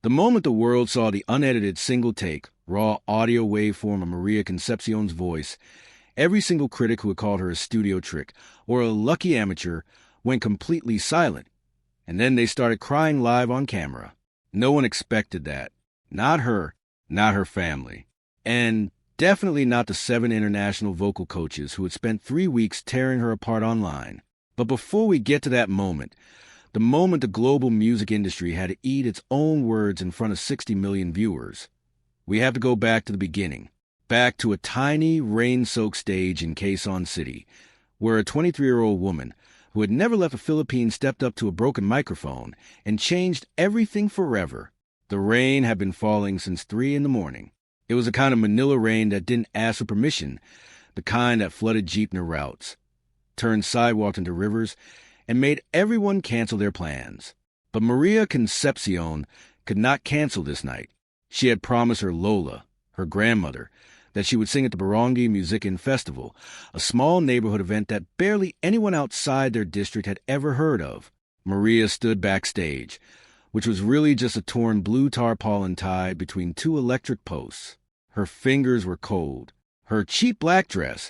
The moment the world saw the unedited single take, raw audio waveform of Maria Concepcion's voice, every single critic who had called her a studio trick or a lucky amateur went completely silent, and then they started crying live on camera. No one expected that. Not her, not her family, and definitely not the 7 international vocal coaches who had spent 3 weeks tearing her apart online. But before we get to that moment, the moment the global music industry had to eat its own words in front of 60 million viewers, we have to go back to the beginning, back to a tiny, rain-soaked stage in Quezon City, where a 23-year-old woman who had never left the Philippines stepped up to a broken microphone and changed everything forever. The rain had been falling since 3 in the morning. It was a kind of Manila rain that didn't ask for permission, the kind that flooded jeepney routes, turned sidewalks into rivers, and made everyone cancel their plans. But Maria Concepcion could not cancel this night. She had promised her Lola, her grandmother, that she would sing at the Barangay Musican Festival, a small neighborhood event that barely anyone outside their district had ever heard of. Maria stood backstage, which was really just a torn blue tarpaulin tied between 2 electric posts. Her fingers were cold. Her cheap black dress,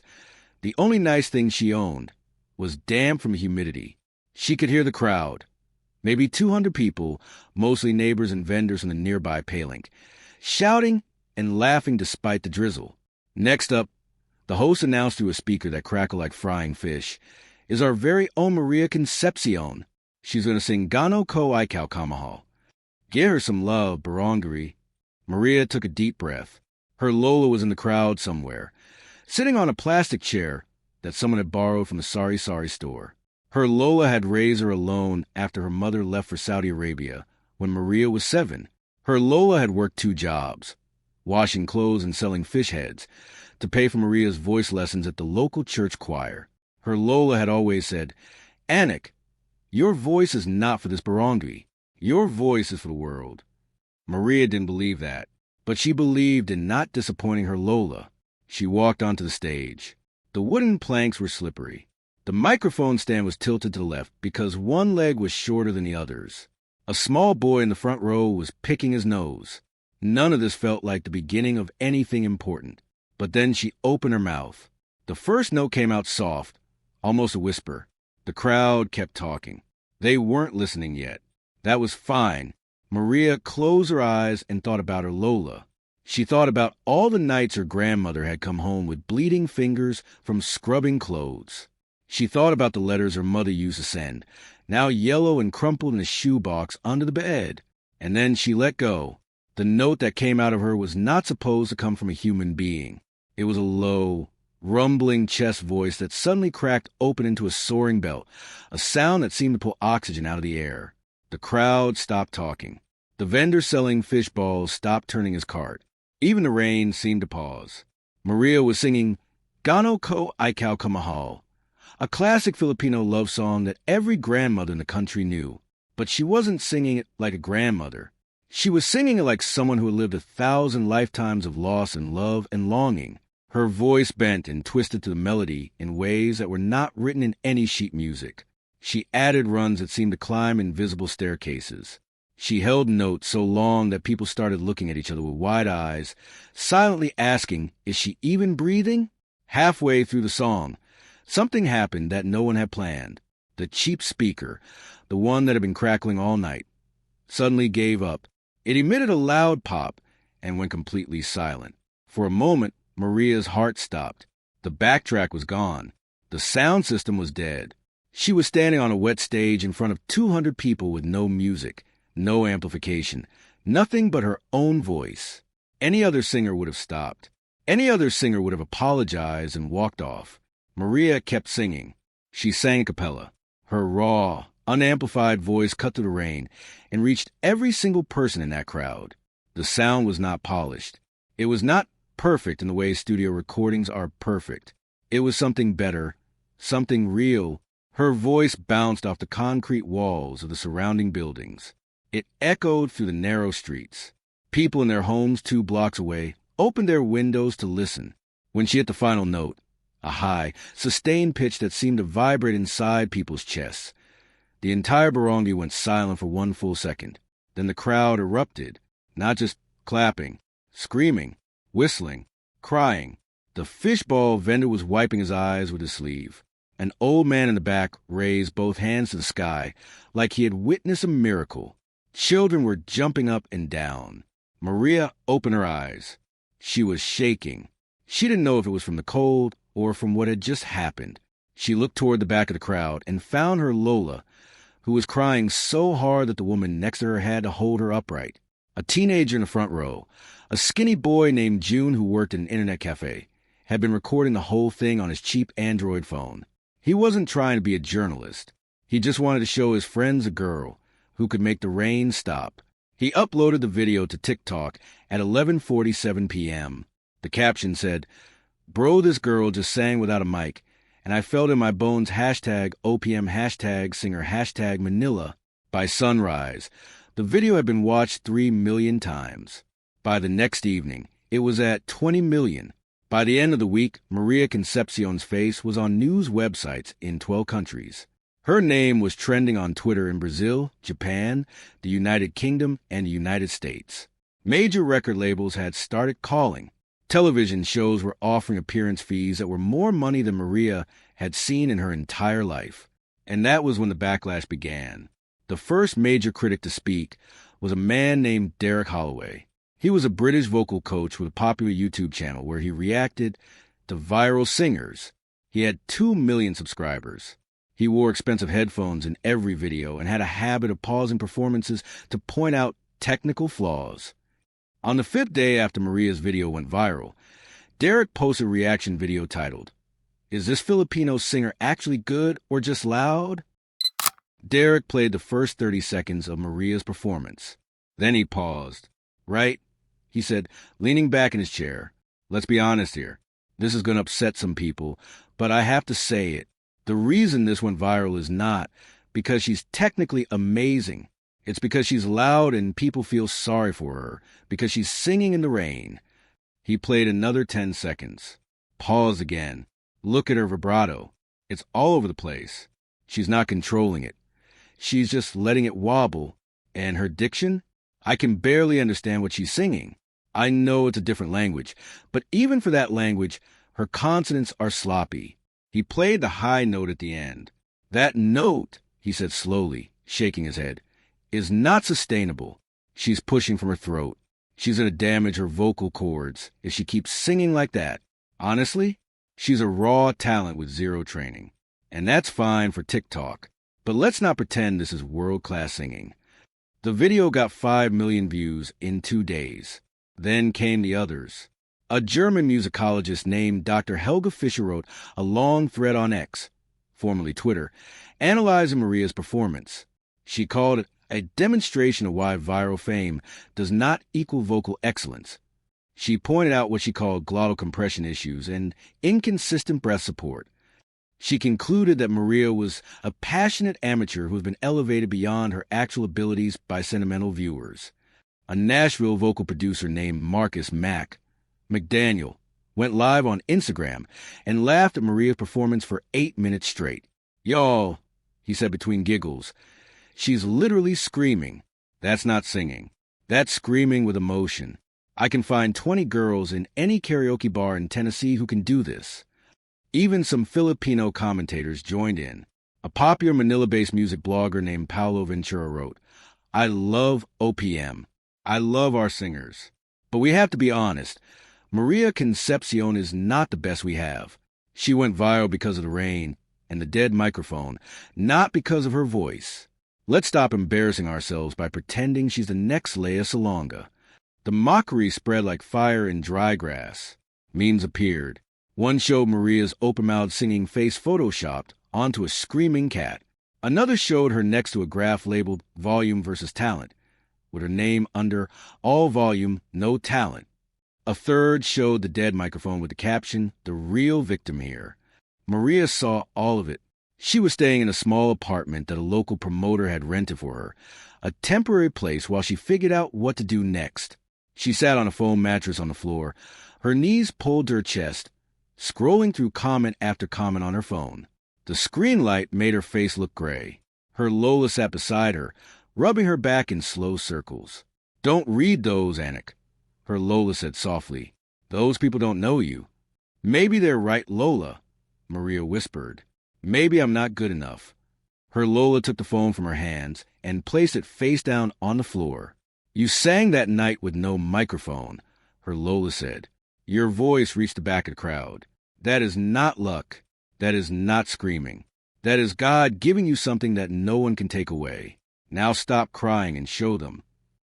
the only nice thing she owned, was damp from humidity. She could hear the crowd, maybe 200 people, mostly neighbors and vendors from the nearby Palenque, shouting and laughing despite the drizzle. Next up, the host announced through a speaker that crackled like frying fish, is our very own Maria Concepcion. She's going to sing Gano Ko Ikaw Kamahal. Give her some love, Barangay. Maria took a deep breath. Her Lola was in the crowd somewhere, sitting on a plastic chair that someone had borrowed from the Sari Sari store. Her Lola had raised her alone after her mother left for Saudi Arabia when Maria was 7. Her Lola had worked 2 jobs, washing clothes and selling fish heads, to pay for Maria's voice lessons at the local church choir. Her Lola had always said, "Anik, your voice is not for this barangay. Your voice is for the world." Maria didn't believe that, but she believed in not disappointing her Lola. She walked onto the stage. The wooden planks were slippery. The microphone stand was tilted to the left because one leg was shorter than the others. A small boy in the front row was picking his nose. None of this felt like the beginning of anything important. But then she opened her mouth. The first note came out soft, almost a whisper. The crowd kept talking. They weren't listening yet. That was fine. Maria closed her eyes and thought about her Lola. She thought about all the nights her grandmother had come home with bleeding fingers from scrubbing clothes. She thought about the letters her mother used to send, now yellow and crumpled in a shoebox under the bed. And then she let go. The note that came out of her was not supposed to come from a human being. It was a low, rumbling chest voice that suddenly cracked open into a soaring belt, a sound that seemed to pull oxygen out of the air. The crowd stopped talking. The vendor selling fish balls stopped turning his cart. Even the rain seemed to pause. Maria was singing Gano Ko Ikaw Kamahal, a classic Filipino love song that every grandmother in the country knew. But she wasn't singing it like a grandmother. She was singing it like someone who had lived 1,000 lifetimes of loss and love and longing. Her voice bent and twisted to the melody in ways that were not written in any sheet music. She added runs that seemed to climb invisible staircases. She held notes so long that people started looking at each other with wide eyes, silently asking, is she even breathing? Halfway through the song, something happened that no one had planned. The cheap speaker, the one that had been crackling all night, suddenly gave up. It emitted a loud pop and went completely silent. For a moment, Maria's heart stopped. The backtrack was gone. The sound system was dead. She was standing on a wet stage in front of 200 people with no music, no amplification, nothing but her own voice. Any other singer would have stopped. Any other singer would have apologized and walked off. Maria kept singing. She sang a cappella. Her raw, unamplified voice cut through the rain and reached every single person in that crowd. The sound was not polished. It was not perfect in the way studio recordings are perfect. It was something better, something real. Her voice bounced off the concrete walls of the surrounding buildings. It echoed through the narrow streets. People in their homes 2 blocks away opened their windows to listen. When she hit the final note, a high, sustained pitch that seemed to vibrate inside people's chests, the entire barangay went silent for 1 full second. Then the crowd erupted, not just clapping, screaming, whistling, crying. The fishball vendor was wiping his eyes with his sleeve. An old man in the back raised both hands to the sky like he had witnessed a miracle. Children were jumping up and down. Maria opened her eyes. She was shaking. She didn't know if it was from the cold or from what had just happened. She looked toward the back of the crowd and found her Lola, who was crying so hard that the woman next to her had to hold her upright. A teenager in the front row, a skinny boy named June who worked at an internet cafe, had been recording the whole thing on his cheap Android phone. He wasn't trying to be a journalist. He just wanted to show his friends a girl who could make the rain stop. He uploaded the video to TikTok at 11:47 p.m. The caption said, "Bro, this girl just sang without a mic, and I felt in my bones #OPM singer #Manila." By sunrise, the video had been watched 3 million times. By the next evening, it was at 20 million. By the end of the week, Maria Concepcion's face was on news websites in 12 countries. Her name was trending on Twitter in Brazil, Japan, the United Kingdom, and the United States. Major record labels had started calling. Television shows were offering appearance fees that were more money than Maria had seen in her entire life. And that was when the backlash began. The first major critic to speak was a man named Derek Holloway. He was a British vocal coach with a popular YouTube channel where he reacted to viral singers. He had 2 million subscribers. He wore expensive headphones in every video and had a habit of pausing performances to point out technical flaws. On the 5th day after Maria's video went viral, Derek posted a reaction video titled, "Is this Filipino singer actually good or just loud?" Derek played the first 30 seconds of Maria's performance. Then he paused. "Right?" he said, leaning back in his chair. "Let's be honest here. This is going to upset some people, but I have to say it. The reason this went viral is not because she's technically amazing. It's because she's loud and people feel sorry for her, because she's singing in the rain." He played another 10 seconds. Pause again. Look at her vibrato. It's all over the place. She's not controlling it. She's just letting it wobble. And her diction? I can barely understand what she's singing. I know it's a different language, but even for that language, her consonants are sloppy. He played the high note at the end. "That note," he said slowly, shaking his head, "is not sustainable. She's pushing from her throat. She's going to damage her vocal cords if she keeps singing like that. Honestly, she's a raw talent with zero training. And that's fine for TikTok. But let's not pretend this is world-class singing." The video got 5 million views in 2 days. Then came the others. A German musicologist named Dr. Helga Fischer wrote a long thread on X, formerly Twitter, analyzing Maria's performance. She called it a demonstration of why viral fame does not equal vocal excellence. She pointed out what she called glottal compression issues and inconsistent breath support. She concluded that Maria was a passionate amateur who has been elevated beyond her actual abilities by sentimental viewers. A Nashville vocal producer named Mack, McDaniel, went live on Instagram and laughed at Maria's performance for 8 minutes straight. "Y'all," he said between giggles, "she's literally screaming. That's not singing. That's screaming with emotion. I can find 20 girls in any karaoke bar in Tennessee who can do this." Even some Filipino commentators joined in. A popular Manila-based music blogger named Paulo Ventura wrote, "I love OPM. I love our singers. But we have to be honest. Maria Concepcion is not the best we have. She went viral because of the rain and the dead microphone, not because of her voice. Let's stop embarrassing ourselves by pretending she's the next Lea Salonga." The mockery spread like fire in dry grass. Memes appeared. One showed Maria's open-mouthed singing face photoshopped onto a screaming cat. Another showed her next to a graph labeled Volume versus Talent, with her name under All Volume, No Talent. A third showed the dead microphone with the caption, "The real victim here." Maria saw all of it. She was staying in a small apartment that a local promoter had rented for her, a temporary place while she figured out what to do next. She sat on a foam mattress on the floor, her knees pulled to her chest, scrolling through comment after comment on her phone. The screen light made her face look gray. Her Lola sat beside her, rubbing her back in slow circles. "Don't read those, Anik," her Lola said softly. "Those people don't know you." "Maybe they're right, Lola," Maria whispered. "Maybe I'm not good enough." Her Lola took the phone from her hands and placed it face down on the floor. "You sang that night with no microphone," her Lola said. "Your voice reached the back of the crowd. That is not luck. That is not screaming. That is God giving you something that no one can take away. Now stop crying and show them."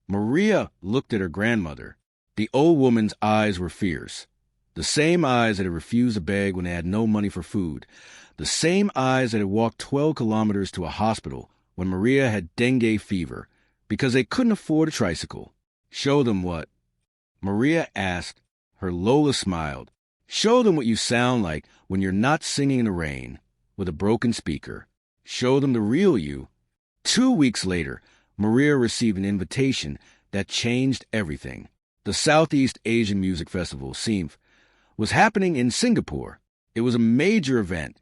Maria looked at her grandmother. The old woman's eyes were fierce. The same eyes that had refused to beg when they had no money for food. The same eyes that had walked 12 kilometers to a hospital when Maria had dengue fever because they couldn't afford a tricycle. "Show them what?" Maria asked. Her Lola smiled. "Show them what you sound like when you're not singing in the rain with a broken speaker. Show them the real you." 2 weeks later, Maria received an invitation that changed everything. The Southeast Asian Music Festival, SEAMF, was happening in Singapore. It was a major event,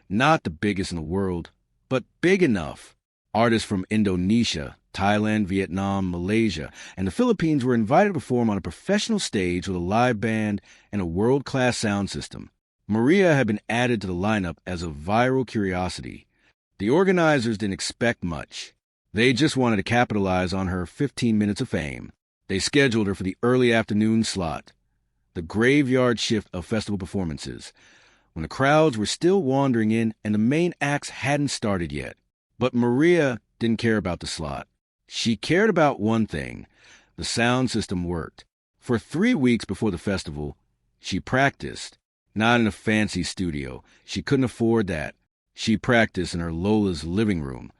not the biggest in the world, but big enough. Artists from Indonesia, Thailand, Vietnam, Malaysia, and the Philippines were invited to perform on a professional stage with a live band and a world-class sound system. Maria had been added to the lineup as a viral curiosity. The organizers didn't expect much. They just wanted to capitalize on her 15 minutes of fame. They scheduled her for the early afternoon slot, the graveyard shift of festival performances, when the crowds were still wandering in and the main acts hadn't started yet. But Maria didn't care about the slot. She cared about one thing: the sound system worked. For 3 weeks before the festival, she practiced. Not in a fancy studio. She couldn't afford that. She practiced in her Lola's living room,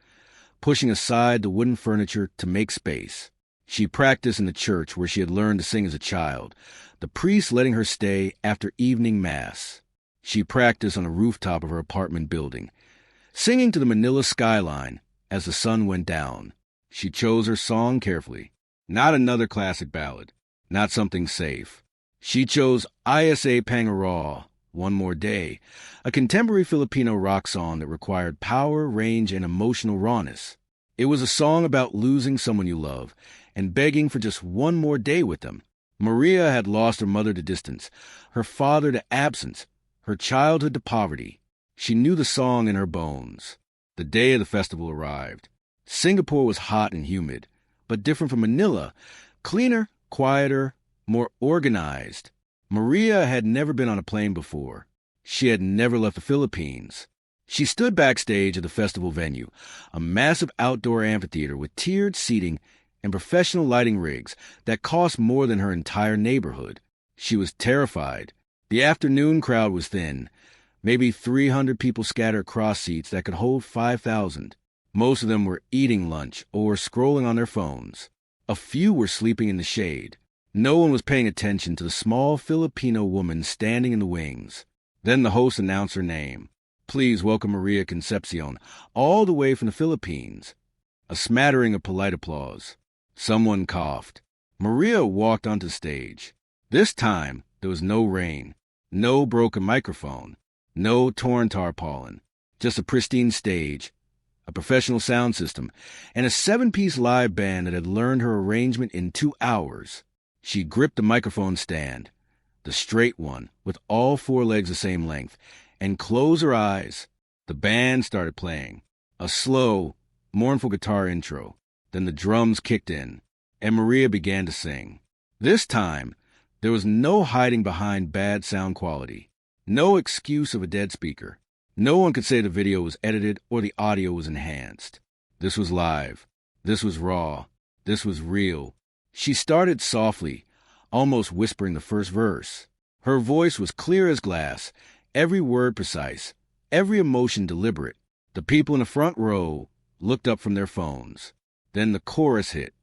pushing aside the wooden furniture to make space. She practiced in the church where she had learned to sing as a child, the priest letting her stay after evening mass. She practiced on the rooftop of her apartment building, singing to the Manila skyline as the sun went down. She chose her song carefully. Not another classic ballad, not something safe. She chose Isa Pangaraw, One More Day, a contemporary Filipino rock song that required power, range, and emotional rawness. It was a song about losing someone you love and begging for just one more day with them. Maria had lost her mother to distance, her father to absence, her childhood to poverty. She knew the song in her bones. The day of the festival arrived. Singapore was hot and humid, but different from Manila, cleaner, quieter, more organized. Maria had never been on a plane before. She had never left the Philippines. She stood backstage at the festival venue, a massive outdoor amphitheater with tiered seating and professional lighting rigs that cost more than her entire neighborhood. She was terrified. The afternoon crowd was thin, maybe 300 people scattered across seats that could hold 5,000. Most of them were eating lunch or scrolling on their phones. A few were sleeping in the shade. No one was paying attention to the small Filipino woman standing in the wings. Then the host announced her name. "Please welcome Maria Concepcion, all the way from the Philippines." A smattering of polite applause. Someone coughed. Maria walked onto the stage. This time, there was no rain, no broken microphone, no torn tarpaulin, just a pristine stage, a professional sound system, and a 7-piece live band that had learned her arrangement in 2 hours. She gripped the microphone stand, the straight one, with all 4 legs the same length, and closed her eyes. The band started playing. A slow, mournful guitar intro. Then the drums kicked in, and Maria began to sing. This time, there was no hiding behind bad sound quality, no excuse of a dead speaker. No one could say the video was edited or the audio was enhanced. This was live. This was raw. This was real. She started softly, almost whispering the first verse. Her voice was clear as glass, every word precise, every emotion deliberate. The people in the front row looked up from their phones. Then the chorus hit.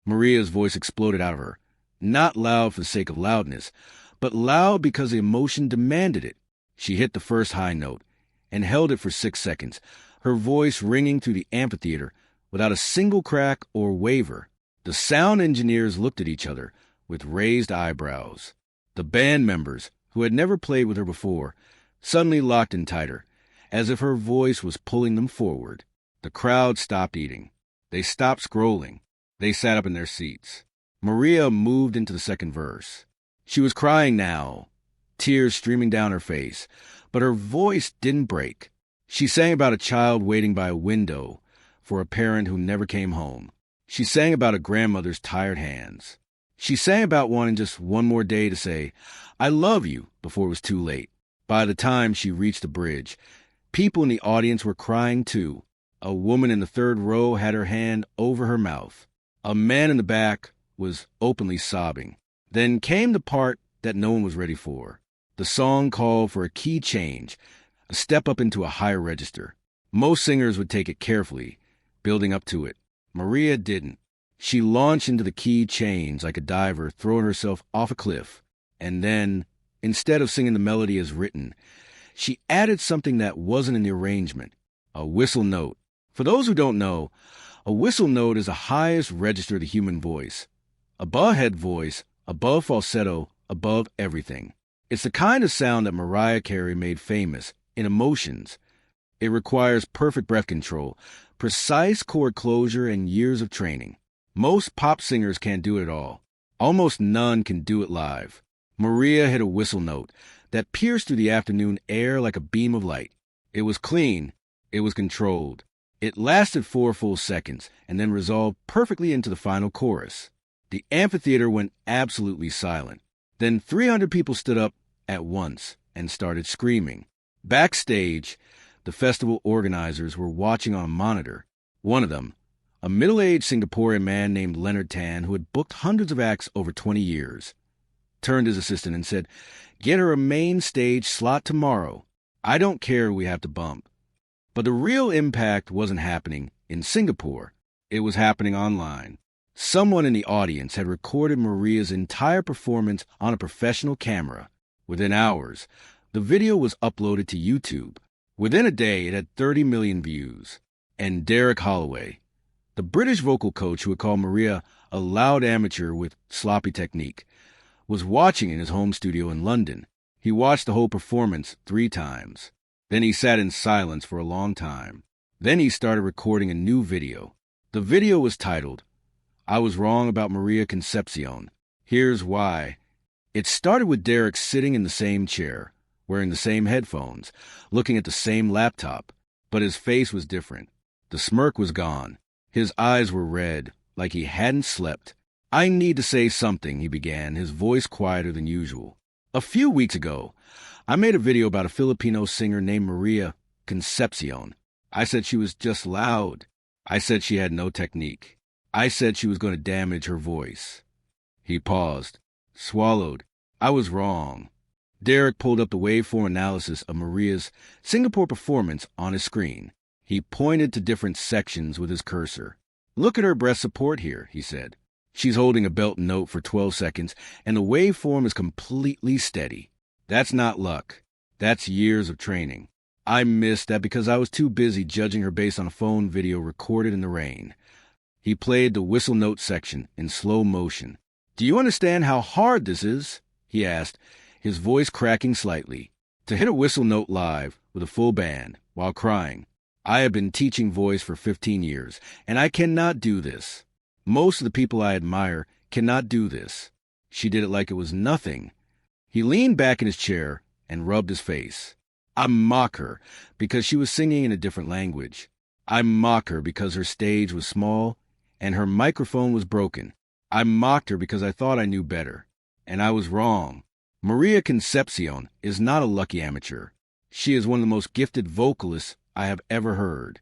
Maria's voice exploded out of her, not loud for the sake of loudness, but loud because the emotion demanded it. She hit the first high note and held it for 6 seconds, her voice ringing through the amphitheater without a single crack or waver. The sound engineers looked at each other with raised eyebrows. The band members, who had never played with her before, suddenly locked in tighter, as if her voice was pulling them forward. The crowd stopped eating. They stopped scrolling. They sat up in their seats. Maria moved into the second verse. She was crying now, tears streaming down her face, but her voice didn't break. She sang about a child waiting by a window for a parent who never came home. She sang about a grandmother's tired hands. She sang about wanting just one more day to say, "I love you," before it was too late. By the time she reached the bridge, people in the audience were crying too. A woman in the third row had her hand over her mouth. A man in the back was openly sobbing. Then came the part that no one was ready for. The song called for a key change, a step up into a higher register. Most singers would take it carefully, building up to it. Maria didn't. She launched into the key change like a diver throwing herself off a cliff. And then, instead of singing the melody as written, she added something that wasn't in the arrangement, a whistle note. For those who don't know, a whistle note is the highest register of the human voice. Above head voice, above falsetto, above everything. It's the kind of sound that Mariah Carey made famous in Emotions. It requires perfect breath control, precise chord closure, and years of training. Most pop singers can't do it at all. Almost none can do it live. Maria hit a whistle note that pierced through the afternoon air like a beam of light. It was clean. It was controlled. It lasted 4 full seconds and then resolved perfectly into the final chorus. The amphitheater went absolutely silent. Then 300 people stood up at once and started screaming. Backstage, the festival organizers were watching on a monitor. One of them, a middle-aged Singaporean man named Leonard Tan, who had booked hundreds of acts over 20 years, turned his assistant and said, "Get her a main stage slot tomorrow. I don't care who we have to bump." But the real impact wasn't happening in Singapore. It was happening online. Someone in the audience had recorded Maria's entire performance on a professional camera. Within hours, the video was uploaded to YouTube. Within a day, it had 30 million views. And Derek Holloway, the British vocal coach who had called Maria a loud amateur with sloppy technique, was watching in his home studio in London. He watched the whole performance 3 times. Then he sat in silence for a long time. Then he started recording a new video. The video was titled, "I Was Wrong About Maria Concepcion. Here's Why." It started with Derek sitting in the same chair, wearing the same headphones, looking at the same laptop, but his face was different. The smirk was gone. His eyes were red, like he hadn't slept. "I need to say something," he began, his voice quieter than usual. "A few weeks ago, I made a video about a Filipino singer named Maria Concepcion. I said she was just loud. I said she had no technique. I said she was going to damage her voice." He paused, swallowed. "I was wrong." Derek pulled up the waveform analysis of Maria's Singapore performance on his screen. He pointed to different sections with his cursor. "Look at her breath support here," he said. "She's holding a belt note for 12 seconds, and the waveform is completely steady. That's not luck. That's years of training. I missed that because I was too busy judging her based on a phone video recorded in the rain." He played the whistle note section in slow motion. "Do you understand how hard this is?" he asked, his voice cracking slightly. To hit a whistle note live with a full band while crying. "I have been teaching voice for 15 years, and I cannot do this. Most of the people I admire cannot do this." She did it like it was nothing. He leaned back in his chair and rubbed his face. "I mock her because she was singing in a different language. I mock her because her stage was small and her microphone was broken. I mocked her because I thought I knew better. And I was wrong. Maria Concepcion is not a lucky amateur. She is one of the most gifted vocalists I have ever heard."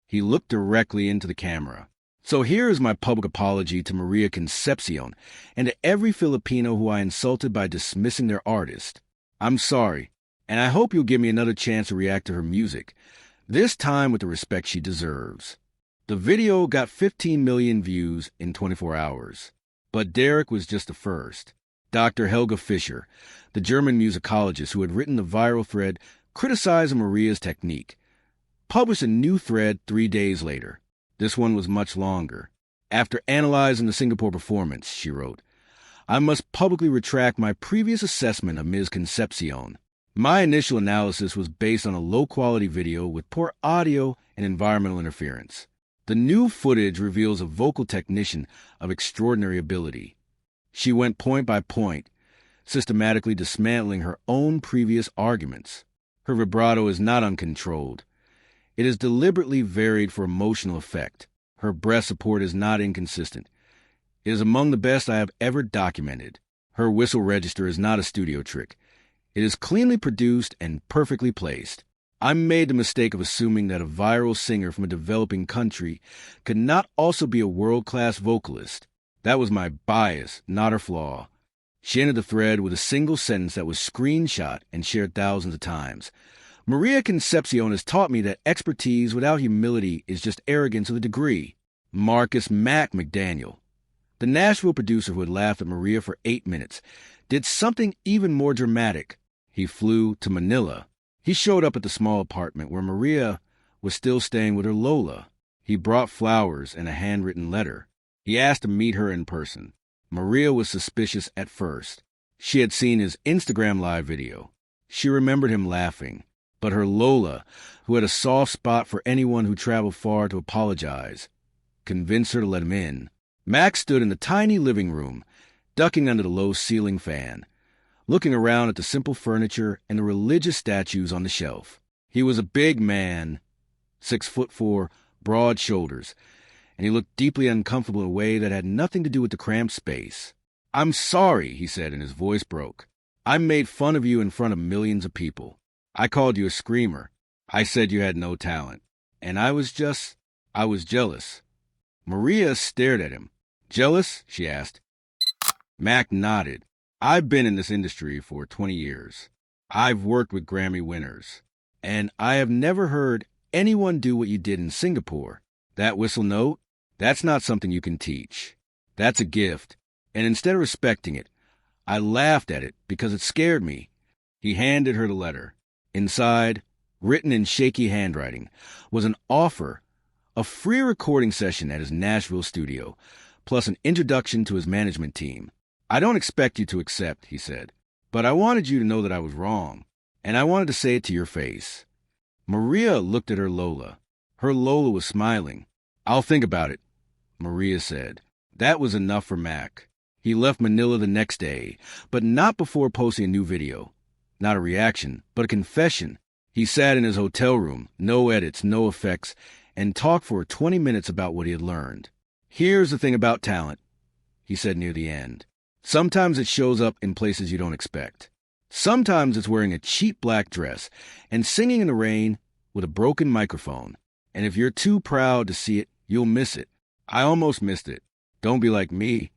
He looked directly into the camera. "So here is my public apology to Maria Concepcion and to every Filipino who I insulted by dismissing their artist. I'm sorry, and I hope you'll give me another chance to react to her music, this time with the respect she deserves." The video got 15 million views in 24 hours. But Derek was just the first. Dr. Helga Fischer, the German musicologist who had written the viral thread criticizing Maria's technique, published a new thread 3 days later. This one was much longer. "After analyzing the Singapore performance," she wrote, "I must publicly retract my previous assessment of Ms. Concepcion. My initial analysis was based on a low-quality video with poor audio and environmental interference. The new footage reveals a vocal technician of extraordinary ability. She went point by point, systematically dismantling her own previous arguments. Her vibrato is not uncontrolled. It is deliberately varied for emotional effect. Her breath support is not inconsistent. It is among the best I have ever documented. Her whistle register is not a studio trick. It is cleanly produced and perfectly placed. I made the mistake of assuming that a viral singer from a developing country could not also be a world-class vocalist. That was my bias, not her flaw. She ended the thread with a single sentence that was screenshot and shared thousands of times. Maria Concepcion has taught me that expertise without humility is just arrogance of a degree. Marcus Mack McDaniel, the Nashville producer who had laughed at Maria for 8 minutes, did something even more dramatic. He flew to Manila. He showed up at the small apartment where Maria was still staying with her Lola. He brought flowers and a handwritten letter. He asked to meet her in person. Maria was suspicious at first. She had seen his Instagram live video. She remembered him laughing. But her Lola, who had a soft spot for anyone who traveled far to apologize, convinced her to let him in. Mack stood in the tiny living room, ducking under the low ceiling fan, looking around at the simple furniture and the religious statues on the shelf. He was a big man, 6'4", broad shoulders, and he looked deeply uncomfortable in a way that had nothing to do with the cramped space. "I'm sorry," he said, and his voice broke. "I made fun of you in front of millions of people. I called you a screamer. I said you had no talent. And I was jealous." Maria stared at him. "Jealous?" she asked. Mack nodded. "I've been in this industry for 20 years. I've worked with Grammy winners. And I have never heard anyone do what you did in Singapore. That whistle note, that's not something you can teach. That's a gift. And instead of respecting it, I laughed at it because it scared me." He handed her the letter. Inside, written in shaky handwriting, was an offer, a free recording session at his Nashville studio, plus an introduction to his management team. "I don't expect you to accept," he said, "but I wanted you to know that I was wrong, and I wanted to say it to your face." Maria looked at her Lola. Her Lola was smiling. "I'll think about it," Maria said. That was enough for Mack. He left Manila the next day, but not before posting a new video. Not a reaction, but a confession. He sat in his hotel room, no edits, no effects, and talked for 20 minutes about what he had learned. "Here's the thing about talent," he said near the end. "Sometimes it shows up in places you don't expect. Sometimes it's wearing a cheap black dress and singing in the rain with a broken microphone. And if you're too proud to see it, you'll miss it. I almost missed it. Don't be like me."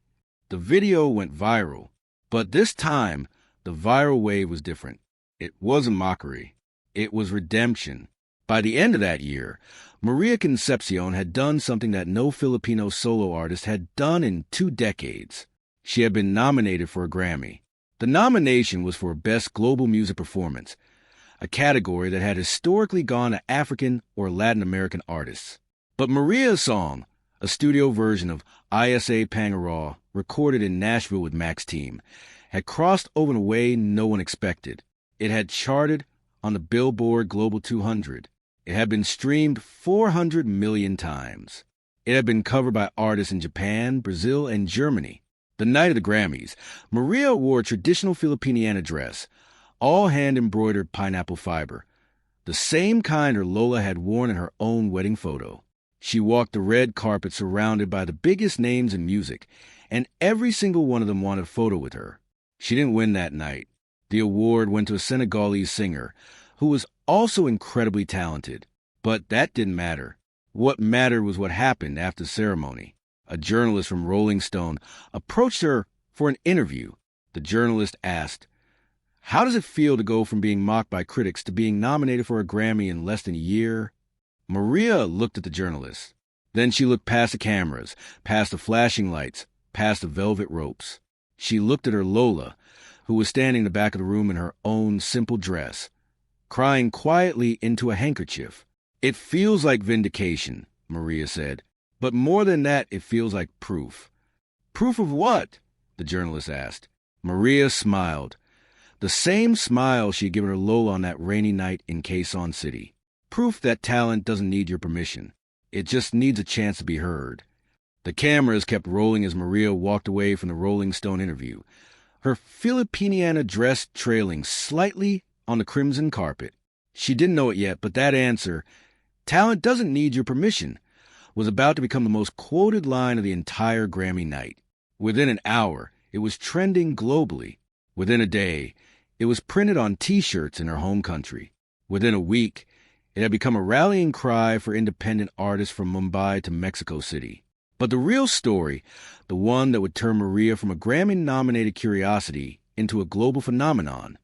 The video went viral, but this time the viral wave was different. It wasn't mockery. It was redemption. By the end of that year, Maria Concepcion had done something that no Filipino solo artist had done in 2 decades. She had been nominated for a Grammy. The nomination was for Best Global Music Performance, a category that had historically gone to African or Latin American artists. But Maria's song, a studio version of Isa Pangaraw, recorded in Nashville with Mack's team, had crossed over in a way no one expected. It had charted on the Billboard Global 200. It had been streamed 400 million times. It had been covered by artists in Japan, Brazil, and Germany. The night of the Grammys, Maria wore a traditional Filipina dress, all hand-embroidered pineapple fiber, the same kind her Lola had worn in her own wedding photo. She walked the red carpet surrounded by the biggest names in music, and every single one of them wanted a photo with her. She didn't win that night. The award went to a Senegalese singer who was also incredibly talented. But that didn't matter. What mattered was what happened after the ceremony. A journalist from Rolling Stone approached her for an interview. The journalist asked, "How does it feel to go from being mocked by critics to being nominated for a Grammy in less than a year?" Maria looked at the journalist. Then she looked past the cameras, past the flashing lights, past the velvet ropes. She looked at her Lola, who was standing in the back of the room in her own simple dress, crying quietly into a handkerchief. "It feels like vindication," Maria said. "But more than that, it feels like proof." "Proof of what?" the journalist asked. Maria smiled. The same smile she had given her Lola on that rainy night in Quezon City. "Proof that talent doesn't need your permission. It just needs a chance to be heard. The cameras kept rolling as Maria walked away from the Rolling Stone interview, her Filipiniana dress trailing slightly on the crimson carpet. She didn't know it yet, but that answer, "Talent doesn't need your permission," was about to become the most quoted line of the entire Grammy night. Within an hour, it was trending globally. Within a day, it was printed on T-shirts in her home country. Within a week, it had become a rallying cry for independent artists from Mumbai to Mexico City. But the real story, the one that would turn Maria from a Grammy-nominated curiosity into a global phenomenon,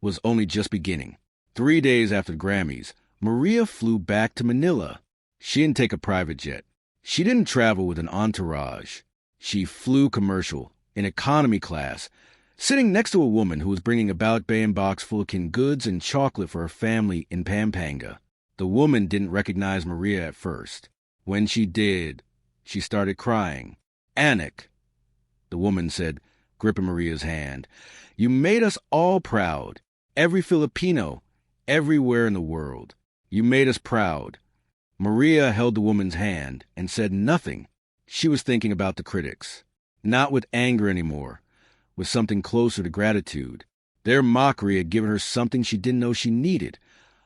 was only just beginning. 3 days after the Grammys, Maria flew back to Manila. She didn't take a private jet. She didn't travel with an entourage. She flew commercial, in economy class, sitting next to a woman who was bringing a ballot box full of canned goods and chocolate for her family in Pampanga. The woman didn't recognize Maria at first. When she did, she started crying. "Anik," the woman said, gripping Maria's hand, "you made us all proud. Every Filipino, everywhere in the world. You made us proud." Maria held the woman's hand and said nothing. She was thinking about the critics. Not with anger anymore, with something closer to gratitude. Their mockery had given her something she didn't know she needed,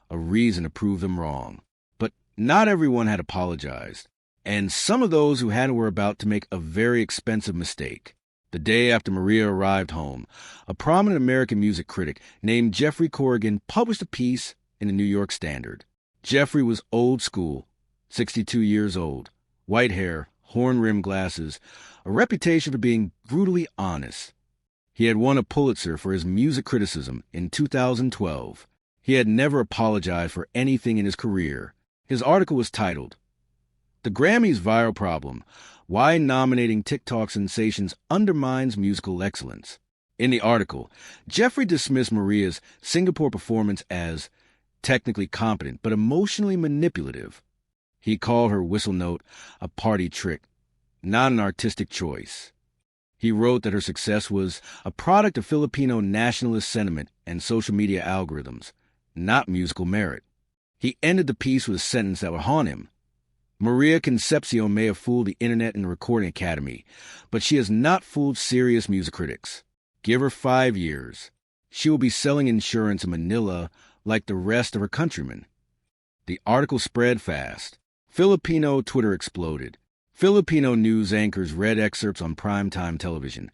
a reason to prove them wrong. But not everyone had apologized, and some of those who hadn't were about to make a very expensive mistake. The day after Maria arrived home, a prominent American music critic named Jeffrey Corrigan published a piece in the New York Standard. Jeffrey was old school, 62 years old, white hair, horn-rimmed glasses, a reputation for being brutally honest. He had won a Pulitzer for his music criticism in 2012. He had never apologized for anything in his career. His article was titled, "The Grammys' Viral Problem: Why Nominating TikTok Sensations Undermines Musical Excellence." In the article, Jeffrey dismissed Maria's Singapore performance as technically competent but emotionally manipulative. He called her whistle note a party trick, not an artistic choice. He wrote that her success was a product of Filipino nationalist sentiment and social media algorithms, not musical merit. He ended the piece with a sentence that would haunt him. "Maria Concepcion may have fooled the internet and the Recording Academy, but she has not fooled serious music critics. Give her 5 years. She will be selling insurance in Manila like the rest of her countrymen." The article spread fast. Filipino Twitter exploded. Filipino news anchors read excerpts on primetime television,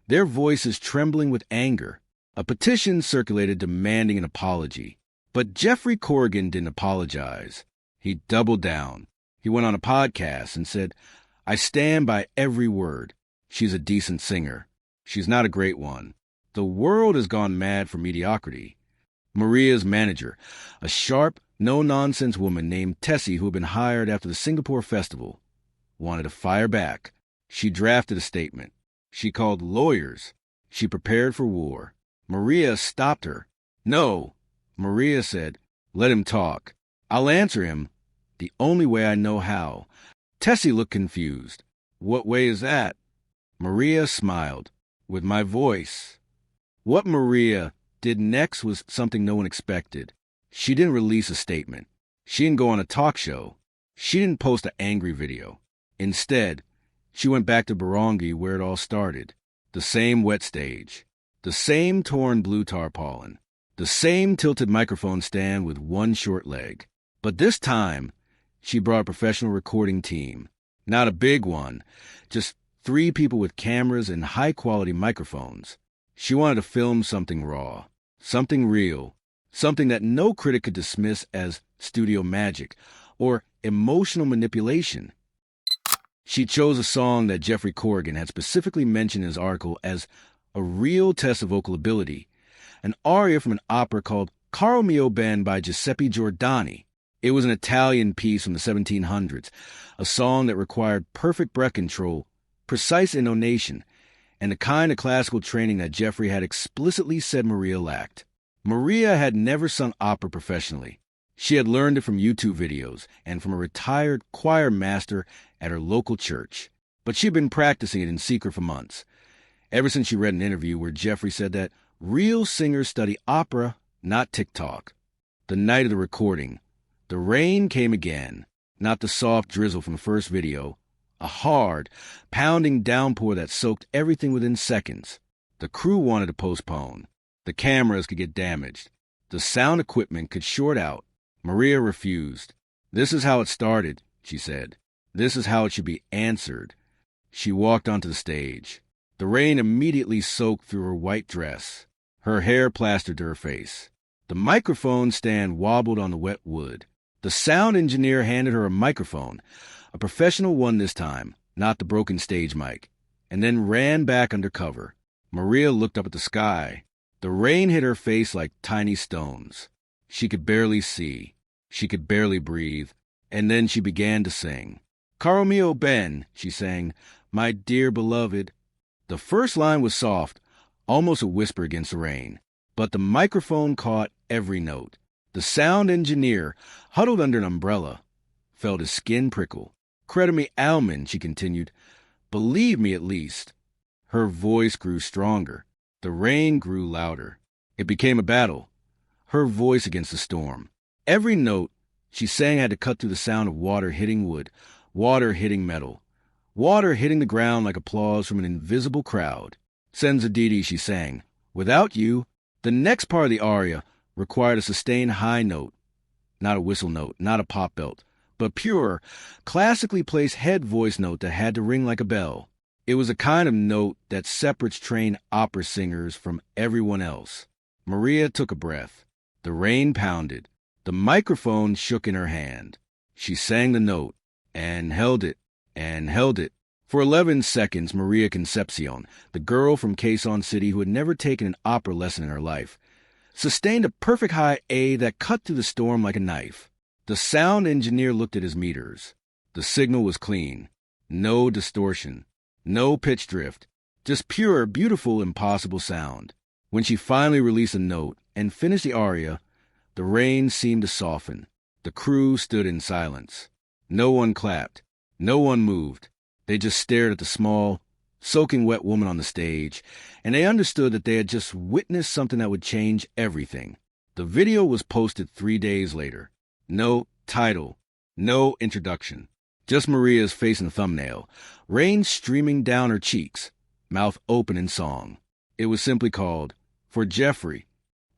their voices trembling with anger. A petition circulated demanding an apology. But Jeffrey Corrigan didn't apologize. He doubled down. He went on a podcast and said, "I stand by every word. She's a decent singer. She's not a great one. The world has gone mad for mediocrity." Maria's manager, a sharp, no-nonsense woman named Tessie who had been hired after the Singapore Festival, wanted to fire back. She drafted a statement. She called lawyers. She prepared for war. Maria stopped her. "No," Maria said. "Let him talk. I'll answer him the only way I know how." Tessie looked confused. "What way is that?" Maria smiled. "With my voice." What Maria did next was something no one expected. She didn't release a statement. She didn't go on a talk show. She didn't post an angry video. Instead, she went back to Barangay where it all started. The same wet stage. The same torn blue tarpaulin. The same tilted microphone stand with one short leg. But this time, she brought a professional recording team. Not a big one, just 3 people with cameras and high-quality microphones. She wanted to film something raw, something real, something that no critic could dismiss as studio magic or emotional manipulation. She chose a song that Jeffrey Corrigan had specifically mentioned in his article as a real test of vocal ability, an aria from an opera called Caro Mio Ben by Giuseppe Giordani. It was an Italian piece from the 1700s, a song that required perfect breath control, precise intonation, and the kind of classical training that Jeffrey had explicitly said Maria lacked. Maria had never sung opera professionally. She had learned it from YouTube videos and from a retired choir master at her local church. But she had been practicing it in secret for months, ever since she read an interview where Jeffrey said that real singers study opera, not TikTok. The night of the recording, the rain came again. not the soft drizzle from the first video. A hard, pounding downpour that soaked everything within seconds. The crew wanted to postpone. The cameras could get damaged. The sound equipment could short out. Maria refused. "This is how it started," she said. "This is how it should be answered." She walked onto the stage. The rain immediately soaked through her white dress. Her hair plastered to her face. The microphone stand wobbled on the wet wood. The sound engineer handed her a microphone, a professional one this time, not the broken stage mic, and then ran back under cover. Maria looked up at the sky. The rain hit her face like tiny stones. She could barely see. She could barely breathe. And then she began to sing. "Caro mio ben," she sang, "my dear beloved." The first line was soft, almost a whisper against the rain, but the microphone caught every note. The sound engineer, huddled under an umbrella, felt his skin prickle. "Credimi almen," she continued. "Believe me at least." Her voice grew stronger. The rain grew louder. It became a battle. Her voice against the storm. Every note she sang had to cut through the sound of water hitting wood, water hitting metal, water hitting the ground like applause from an invisible crowd. "Senza Didi," she sang. "Without you." The next part of the aria required a sustained high note, not a whistle note, not a pop belt, but pure, classically placed head voice note that had to ring like a bell. It was a kind of note that separates trained opera singers from everyone else. Maria took a breath. The rain pounded. The microphone shook in her hand. She sang the note, and held it, and held it. For 11 seconds, Maria Concepcion, the girl from Quezon City who had never taken an opera lesson in her life, sustained a perfect high A that cut through the storm like a knife. The sound engineer looked at his meters. The signal was clean. No distortion. No pitch drift. Just pure, beautiful, impossible sound. When she finally released a note and finished the aria, the rain seemed to soften. The crew stood in silence. No one clapped. No one moved. They just stared at the small, soaking wet woman on the stage, and they understood that they had just witnessed something that would change everything. The video was posted 3 days later. No title. No introduction. Just Maria's face in the thumbnail, rain streaming down her cheeks, mouth open in song. It was simply called, "For Jeffrey."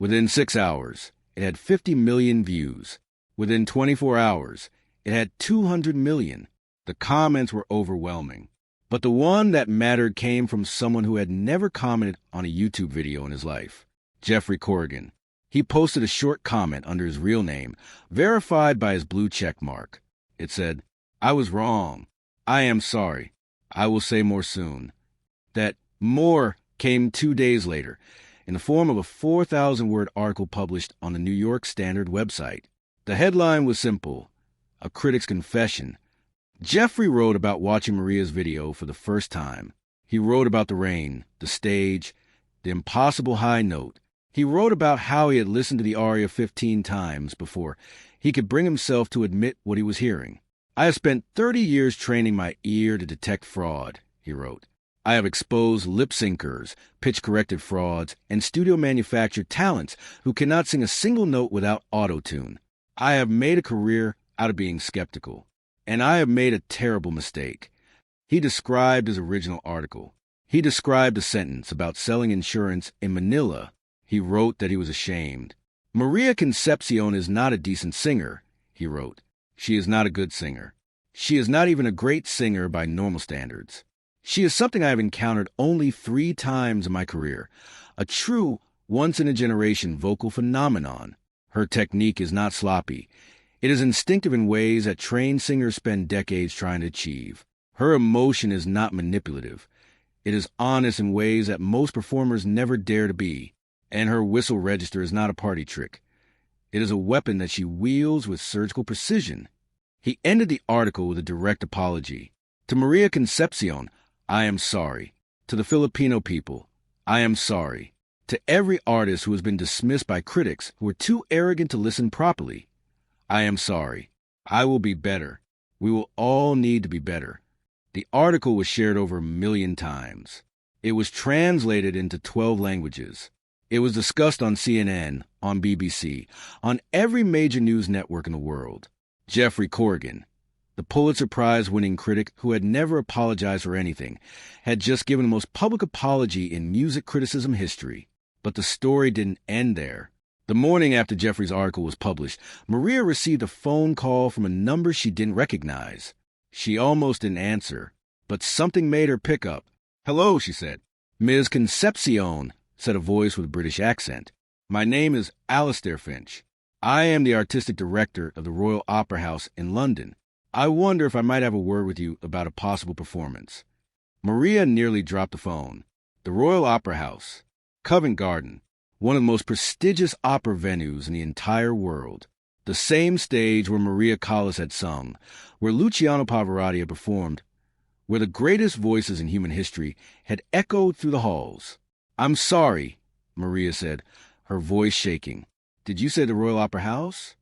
Within 6 hours, it had 50 million views. Within 24 hours, it had 200 million. The comments were overwhelming. But the one that mattered came from someone who had never commented on a YouTube video in his life. Jeffrey Corrigan. He posted a short comment under his real name, verified by his blue check mark. It said, "I was wrong. I am sorry. I will say more soon." That more came 2 days later, in the form of a 4,000-word article published on the New York Standard website. The headline was simple, a critic's confession. Jeffrey wrote about watching Maria's video for the first time. He wrote about the rain, the stage, the impossible high note. He wrote about how he had listened to the aria 15 times before he could bring himself to admit what he was hearing. "I have spent 30 years training my ear to detect fraud," he wrote. "I have exposed lip-syncers, pitch-corrected frauds, and studio-manufactured talents who cannot sing a single note without auto-tune. I have made a career out of being skeptical. And I have made a terrible mistake." He described his original article. He described a sentence about selling insurance in Manila. He wrote that he was ashamed. "Maria Concepcion is not a decent singer," he wrote. "She is not a good singer. She is not even a great singer by normal standards. She is something I have encountered only 3 times in my career, a true once-in-a-generation vocal phenomenon. Her technique is not sloppy. It is instinctive in ways that trained singers spend decades trying to achieve. Her emotion is not manipulative. It is honest in ways that most performers never dare to be. And her whistle register is not a party trick. It is a weapon that she wields with surgical precision." He ended the article with a direct apology. "To Maria Concepcion, I am sorry. To the Filipino people, I am sorry. To every artist who has been dismissed by critics who are too arrogant to listen properly, I am sorry. I will be better. We will all need to be better." The article was shared over 1 million times. It was translated into 12 languages. It was discussed on CNN, on BBC, on every major news network in the world. Jeffrey Corrigan, The Pulitzer Prize-winning critic who had never apologized for anything had just given the most public apology in music criticism history. But the story didn't end there. The morning after Jeffrey's article was published, Maria received a phone call from a number she didn't recognize. She almost didn't answer, but something made her pick up. "Hello," she said. "Ms. Concepcion," said a voice with a British accent. "My name is Alastair Finch. I am the artistic director of the Royal Opera House in London. I wonder if I might have a word with you about a possible performance." Maria nearly dropped the phone. The Royal Opera House, Covent Garden, one of the most prestigious opera venues in the entire world. The same stage where Maria Callas had sung, where Luciano Pavarotti had performed, where the greatest voices in human history had echoed through the halls. "I'm sorry," Maria said, her voice shaking. "Did you say the Royal Opera House?"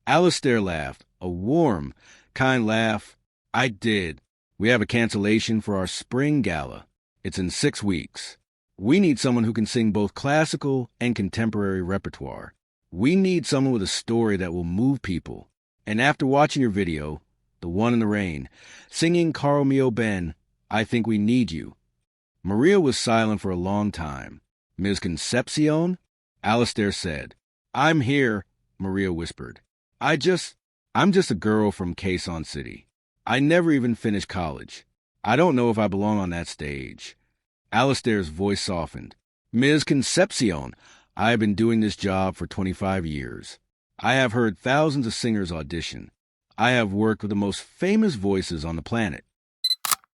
Alastair laughed, a warm, kind laugh. "I did. We have a cancellation for our spring gala. It's in 6 weeks. We need someone who can sing both classical and contemporary repertoire. We need someone with a story that will move people. And after watching your video, the one in the rain, singing Caro Mio Ben, I think we need you." Maria was silent for a long time. "Ms. Concepcion?" Alastair said. "I'm here," Maria whispered. I'm just a girl from Quezon City. I never even finished college. I don't know if I belong on that stage." Alastair's voice softened. "Ms. Concepcion, I have been doing this job for 25 years. I have heard thousands of singers audition. I have worked with the most famous voices on the planet.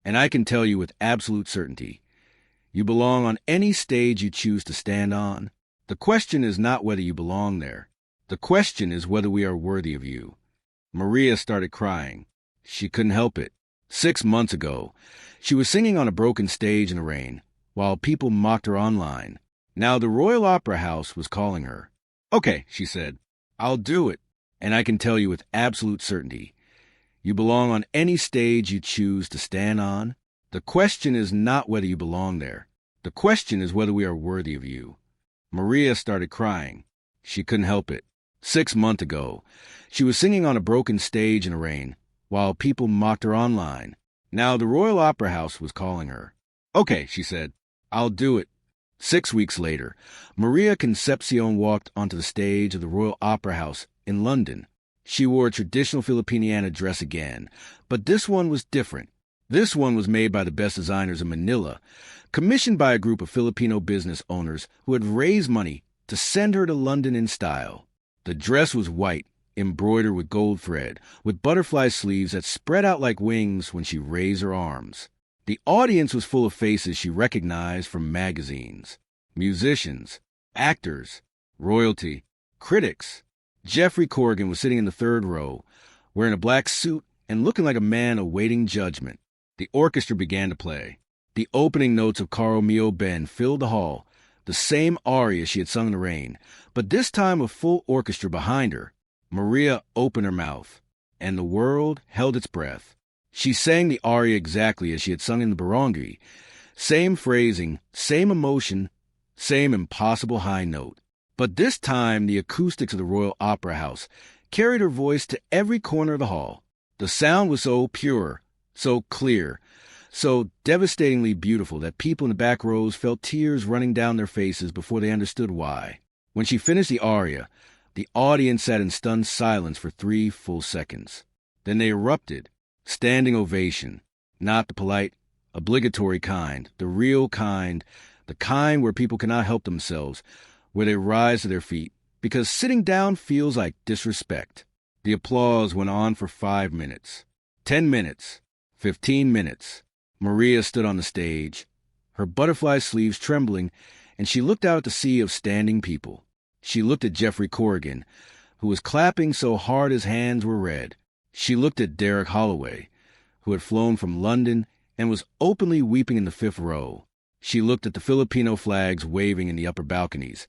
And I can tell you with absolute certainty, you belong on any stage you choose to stand on. The question is not whether you belong there. The question is whether we are worthy of you." Maria started crying. She couldn't help it. 6 months ago, she was singing on a broken stage in the rain, while people mocked her online. Now the Royal Opera House was calling her. "Okay," she said, "I'll do it. And I can tell you with absolute certainty, you belong on any stage you choose to stand on. The question is not whether you belong there. The question is whether we are worthy of you." Maria started crying. She couldn't help it. 6 months ago, she was singing on a broken stage in the rain, while people mocked her online. Now the Royal Opera House was calling her. "Okay," she said, "I'll do it." 6 weeks later, Maria Concepcion walked onto the stage of the Royal Opera House in London. She wore a traditional Filipiniana dress again, but this one was different. This one was made by the best designers in Manila, commissioned by a group of Filipino business owners who had raised money to send her to London in style. The dress was white, embroidered with gold thread, with butterfly sleeves that spread out like wings when she raised her arms. The audience was full of faces she recognized from magazines. Musicians, actors, royalty, critics. Jeffrey Corrigan was sitting in the third row, wearing a black suit and looking like a man awaiting judgment. The orchestra began to play. The opening notes of Caro Mio Ben filled the hall, the same aria she had sung in the rain, but this time a full orchestra behind her. Maria opened her mouth, and the world held its breath. She sang the aria exactly as she had sung in the Barangay. Same phrasing, same emotion, same impossible high note. But this time the acoustics of the Royal Opera House carried her voice to every corner of the hall. The sound was so pure, so clear, so devastatingly beautiful that people in the back rows felt tears running down their faces before they understood why. When she finished the aria, the audience sat in stunned silence for 3 full seconds. Then they erupted. Standing ovation. Not the polite, obligatory kind, the real kind, the kind where people cannot help themselves, where they rise to their feet, because sitting down feels like disrespect. The applause went on for 5 minutes, 10 minutes, 15 minutes. Maria stood on the stage, her butterfly sleeves trembling, and she looked out at the sea of standing people. She looked at Jeffrey Corrigan, who was clapping so hard his hands were red. She looked at Derek Holloway, who had flown from London and was openly weeping in the 5th row. She looked at the Filipino flags waving in the upper balconies,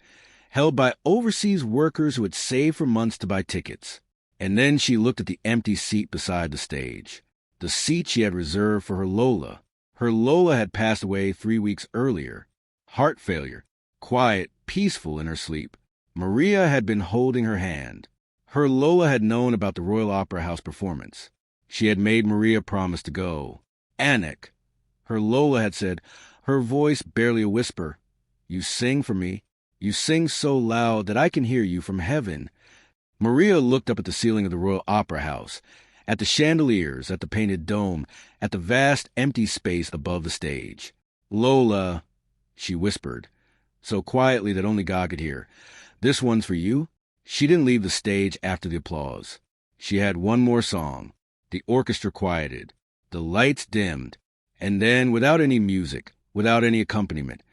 held by overseas workers who had saved for months to buy tickets. And then she looked at the empty seat beside the stage, the seat she had reserved for her Lola. Her Lola had passed away 3 weeks earlier. Heart failure, quiet, peaceful in her sleep. Maria had been holding her hand. Her Lola had known about the Royal Opera House performance. She had made Maria promise to go. Anak, her Lola had said, her voice barely a whisper. You sing for me. You sing so loud that I can hear you from heaven. Maria looked up at the ceiling of the Royal Opera House, at the chandeliers, at the painted dome, at the vast empty space above the stage. Lola, she whispered, so quietly that only God could hear, this one's for you. She didn't leave the stage after the applause. She had one more song. The orchestra quieted. The lights dimmed. And then, without any music, without any accompaniment,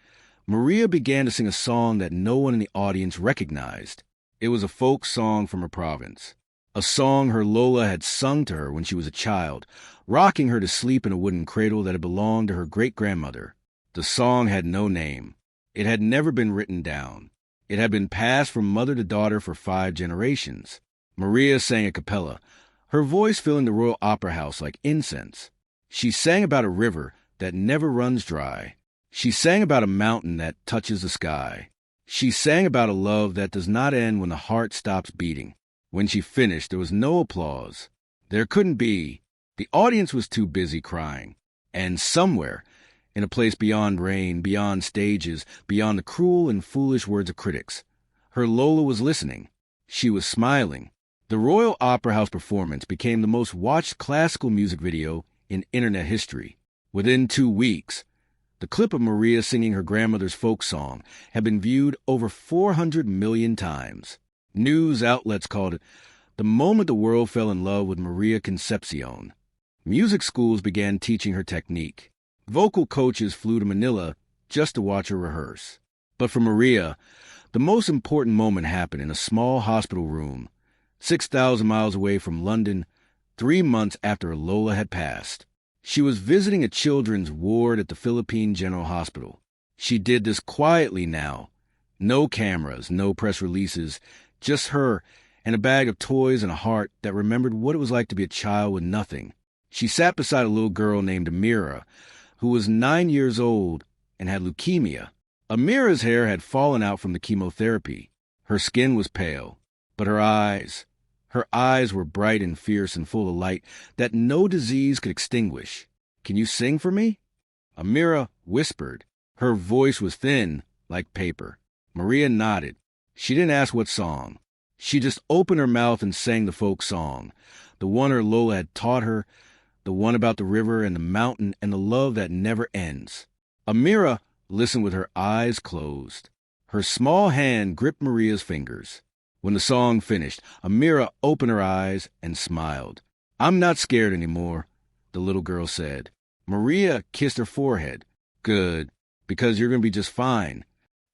Maria began to sing a song that no one in the audience recognized. It was a folk song from her province. A song her Lola had sung to her when she was a child, rocking her to sleep in a wooden cradle that had belonged to her great-grandmother. The song had no name. It had never been written down. It had been passed from mother to daughter for 5 generations. Maria sang a cappella, her voice filling the Royal Opera House like incense. She sang about a river that never runs dry. She sang about a mountain that touches the sky. She sang about a love that does not end when the heart stops beating. When she finished, there was no applause. There couldn't be. The audience was too busy crying. And somewhere, in a place beyond rain, beyond stages, beyond the cruel and foolish words of critics, her Lola was listening. She was smiling. The Royal Opera House performance became the most watched classical music video in internet history. Within 2 weeks, the clip of Maria singing her grandmother's folk song had been viewed over 400 million times. News outlets called it the moment the world fell in love with Maria Concepcion. Music schools began teaching her technique. Vocal coaches flew to Manila just to watch her rehearse. But for Maria, the most important moment happened in a small hospital room, 6,000 miles away from London, 3 months after Lola had passed. She was visiting a children's ward at the Philippine General Hospital. She did this quietly now. No cameras, no press releases, just her and a bag of toys and a heart that remembered what it was like to be a child with nothing. She sat beside a little girl named Amira, who was 9 years old and had leukemia. Amira's hair had fallen out from the chemotherapy. Her skin was pale, but her eyes were bright and fierce and full of light that no disease could extinguish. Can you sing for me? Amira whispered. Her voice was thin, like paper. Maria nodded. She didn't ask what song. She just opened her mouth and sang the folk song, the one her Lola had taught her, the one about the river and the mountain and the love that never ends. Amira listened with her eyes closed. Her small hand gripped Maria's fingers. When the song finished, Amira opened her eyes and smiled. I'm not scared anymore, the little girl said. Maria kissed her forehead. Good, because you're going to be just fine.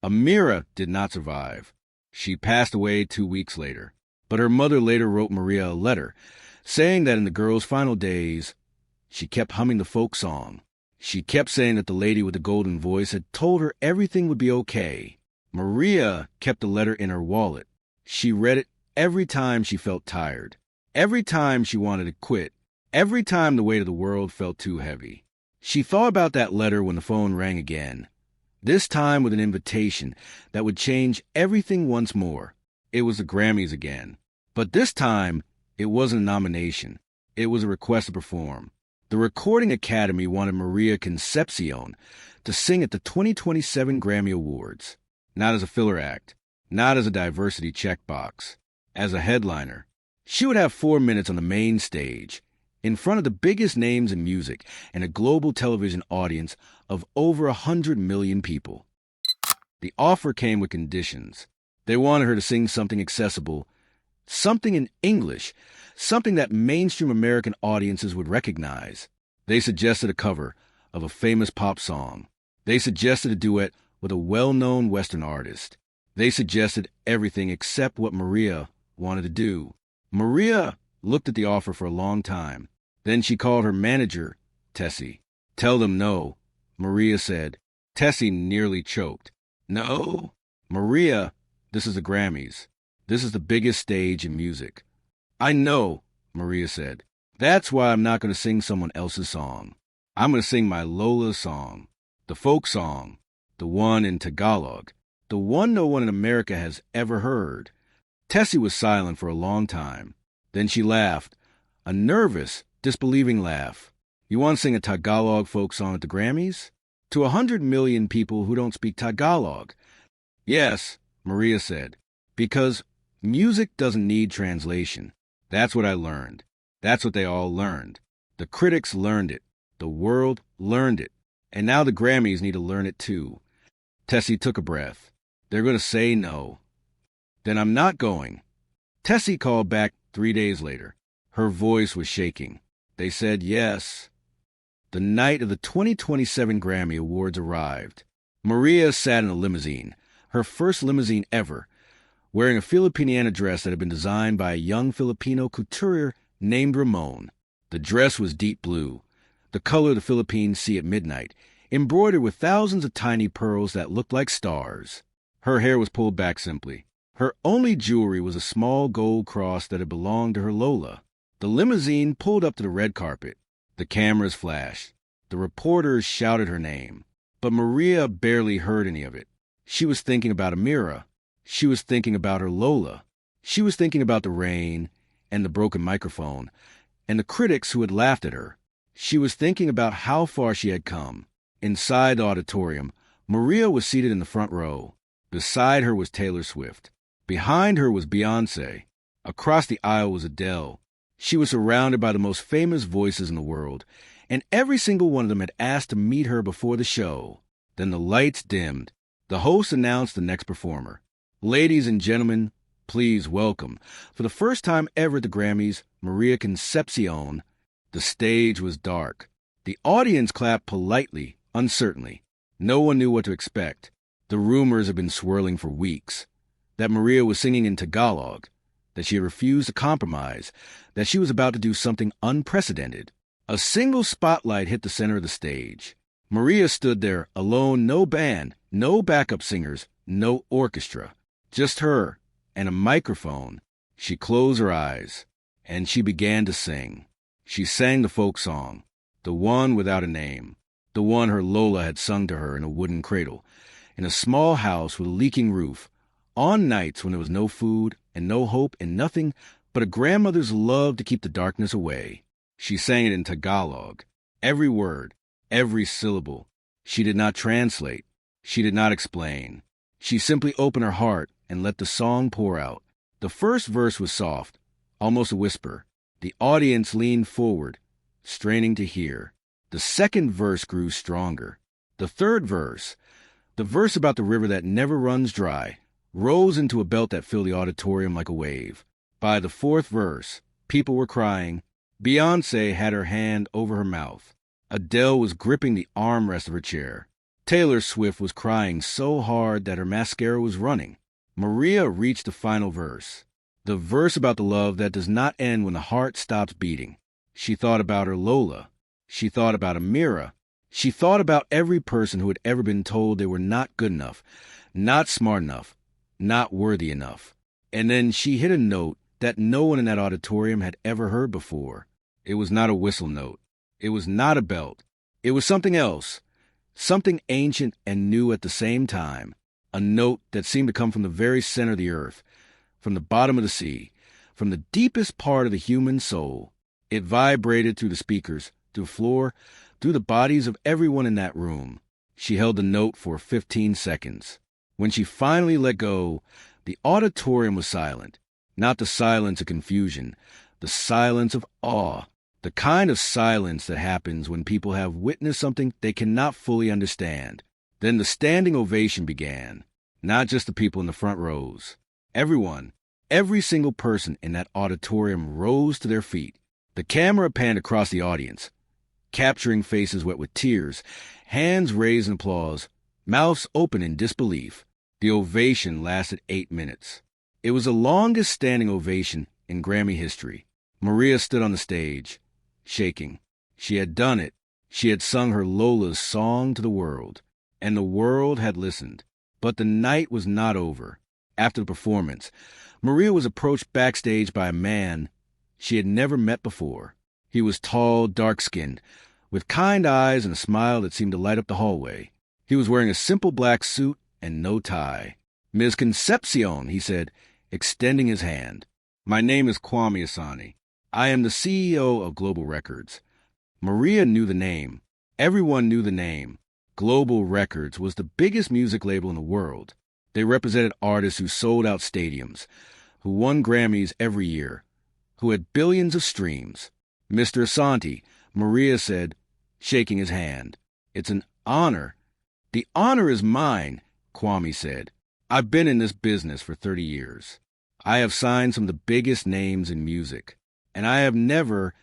Amira did not survive. She passed away 2 weeks later. But her mother later wrote Maria a letter, saying that in the girl's final days, she kept humming the folk song. She kept saying that the lady with the golden voice had told her everything would be okay. Maria kept the letter in her wallet. She read it every time she felt tired, every time she wanted to quit, every time the weight of the world felt too heavy. She thought about that letter when the phone rang again, this time with an invitation that would change everything once more. It was the Grammys again. But this time, it wasn't a nomination. It was a request to perform. The Recording Academy wanted Maria Concepcion to sing at the 2027 Grammy Awards, not as a filler act, not as a diversity checkbox, as a headliner. She would have 4 minutes on the main stage, in front of the biggest names in music and a global television audience of over 100 million people. The offer came with conditions. They wanted her to sing something accessible, something in English, something that mainstream American audiences would recognize. They suggested a cover of a famous pop song. They suggested a duet with a well-known Western artist. They suggested everything except what Maria wanted to do. Maria looked at the offer for a long time. Then she called her manager, Tessie. Tell them no, Maria said. Tessie nearly choked. No, Maria, this is the Grammys. This is the biggest stage in music. I know, Maria said. That's why I'm not going to sing someone else's song. I'm going to sing my Lola's song, the folk song, the one in Tagalog, the one no one in America has ever heard. Tessie was silent for a long time. Then she laughed, a nervous, disbelieving laugh. You want to sing a Tagalog folk song at the Grammys? To 100 million people who don't speak Tagalog. Yes, Maria said, because music doesn't need translation. That's what I learned. That's what they all learned. The critics learned it. The world learned it. And now the Grammys need to learn it too. Tessie took a breath. They're going to say no. Then I'm not going. Tessie called back 3 days later. Her voice was shaking. They said yes. The night of the 2027 Grammy Awards arrived. Maria sat in a limousine, her first limousine ever, wearing a Filipiniana dress that had been designed by a young Filipino couturier named Ramon. The dress was deep blue, the color the Philippines see at midnight, embroidered with thousands of tiny pearls that looked like stars. Her hair was pulled back simply. Her only jewelry was a small gold cross that had belonged to her Lola. The limousine pulled up to the red carpet. The cameras flashed. The reporters shouted her name. But Maria barely heard any of it. She was thinking about Amira. She was thinking about her Lola. She was thinking about the rain and the broken microphone and the critics who had laughed at her. She was thinking about how far she had come. Inside the auditorium, Maria was seated in the front row. Beside her was Taylor Swift. Behind her was Beyoncé. Across the aisle was Adele. She was surrounded by the most famous voices in the world, and every single one of them had asked to meet her before the show. Then the lights dimmed. The host announced the next performer. Ladies and gentlemen, please welcome, for the first time ever at the Grammys, Maria Concepcion. The stage was dark. The audience clapped politely, uncertainly. No one knew what to expect. The rumors had been swirling for weeks. That Maria was singing in Tagalog, that she had refused to compromise, that she was about to do something unprecedented. A single spotlight hit the center of the stage. Maria stood there, alone, no band, no backup singers, no orchestra. Just her and a microphone. She closed her eyes, and she began to sing. She sang the folk song, the one without a name, the one her Lola had sung to her in a wooden cradle, in a small house with a leaking roof, on nights when there was no food and no hope and nothing but a grandmother's love to keep the darkness away. She sang it in Tagalog, every word, every syllable. She did not translate. She did not explain. She simply opened her heart and let the song pour out. The first verse was soft, almost a whisper. The audience leaned forward, straining to hear. The second verse grew stronger. The third verse, the verse about the river that never runs dry, rose into a belt that filled the auditorium like a wave. By the fourth verse, people were crying. Beyoncé had her hand over her mouth. Adele was gripping the armrest of her chair. Taylor Swift was crying so hard that her mascara was running. Maria reached the final verse, the verse about the love that does not end when the heart stops beating. She thought about her Lola. She thought about Amira. She thought about every person who had ever been told they were not good enough, not smart enough, not worthy enough. And then she hit a note that no one in that auditorium had ever heard before. It was not a whistle note. It was not a belt. It was something else, something ancient and new at the same time, a note that seemed to come from the very center of the earth, from the bottom of the sea, from the deepest part of the human soul. It vibrated through the speakers, through the floor, through the bodies of everyone in that room. She held the note for 15 seconds. When she finally let go, the auditorium was silent. Not the silence of confusion, the silence of awe, the kind of silence that happens when people have witnessed something they cannot fully understand. Then the standing ovation began, not just the people in the front rows. Everyone, every single person in that auditorium rose to their feet. The camera panned across the audience, capturing faces wet with tears, hands raised in applause, mouths open in disbelief. The ovation lasted 8 minutes. It was the longest standing ovation in Grammy history. Maria stood on the stage, shaking. She had done it. She had sung her Lola's song to the world, and the world had listened. But the night was not over. After the performance, Maria was approached backstage by a man she had never met before. He was tall, dark-skinned, with kind eyes and a smile that seemed to light up the hallway. He was wearing a simple black suit and no tie. "Ms. Concepcion," he said, extending his hand. "My name is Kwame Asani. I am the CEO of Global Records. Maria knew the name. Everyone knew the name. Global Records was the biggest music label in the world. They represented artists who sold out stadiums, who won Grammys every year, who had billions of streams. Mr. Asante, Maria said, shaking his hand. It's an honor. The honor is mine, Kwame said. I've been in this business for 30 years. I have signed some of the biggest names in music, and I have never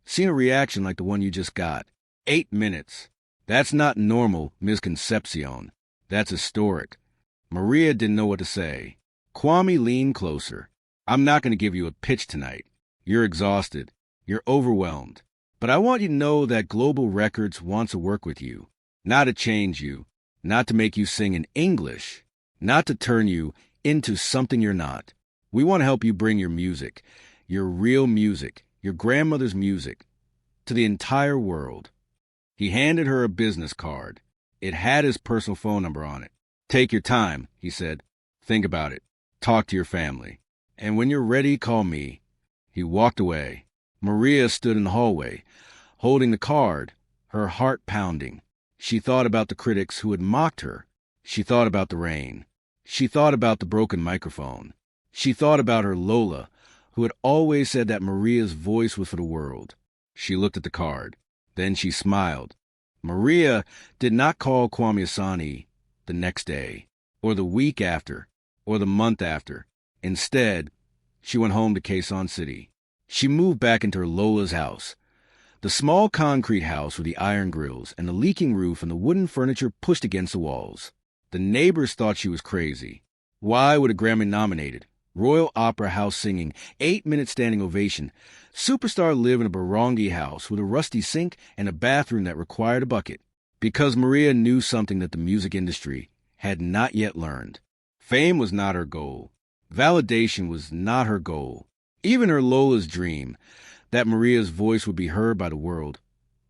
seen a reaction like the one you just got. 8 minutes. That's not normal, Ms. Concepcion. That's historic. Maria didn't know what to say. Kwame leaned closer. I'm not going to give you a pitch tonight. You're exhausted. You're overwhelmed. But I want you to know that Global Records wants to work with you, not to change you, not to make you sing in English, not to turn you into something you're not. We want to help you bring your music, your real music, your grandmother's music, to the entire world. He handed her a business card. It had his personal phone number on it. Take your time, he said. Think about it. Talk to your family. And when you're ready, call me. He walked away. Maria stood in the hallway, holding the card, her heart pounding. She thought about the critics who had mocked her. She thought about the rain. She thought about the broken microphone. She thought about her Lola, who had always said that Maria's voice was for the world. She looked at the card. Then she smiled. Maria did not call Kwame Asante the next day, or the week after, or the month after. Instead, she went home to Quezon City. She moved back into her Lola's house, the small concrete house with the iron grills and the leaking roof and the wooden furniture pushed against the walls. The neighbors thought she was crazy. Why would a Grammy-nominated, Royal Opera House singing, 8-minute standing ovation, superstar live in a Barongi house with a rusty sink and a bathroom that required a bucket? Because Maria knew something that the music industry had not yet learned. Fame was not her goal. Validation was not her goal. Even her Lola's dream, that Maria's voice would be heard by the world,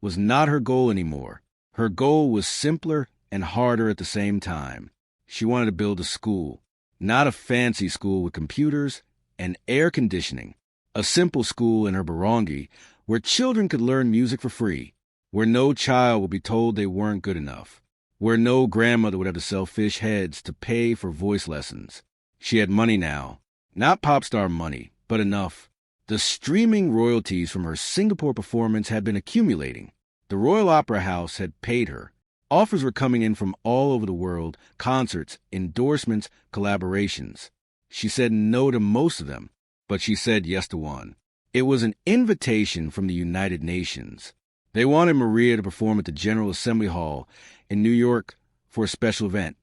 was not her goal anymore. Her goal was simpler and harder at the same time. She wanted to build a school, not a fancy school with computers and air conditioning. A simple school in her Barongi where children could learn music for free, where no child would be told they weren't good enough, where no grandmother would have to sell fish heads to pay for voice lessons. She had money now, not pop star money, but enough. The streaming royalties from her Singapore performance had been accumulating. The Royal Opera House had paid her. Offers were coming in from all over the world, concerts, endorsements, collaborations. She said no to most of them, but she said yes to one. It was an invitation from the United Nations. They wanted Maria to perform at the General Assembly Hall in New York for a special event,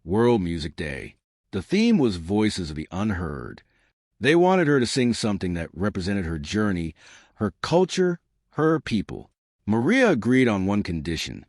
World Music Day. The theme was Voices of the Unheard. They wanted her to sing something that represented her journey, her culture, her people. Maria agreed on one condition.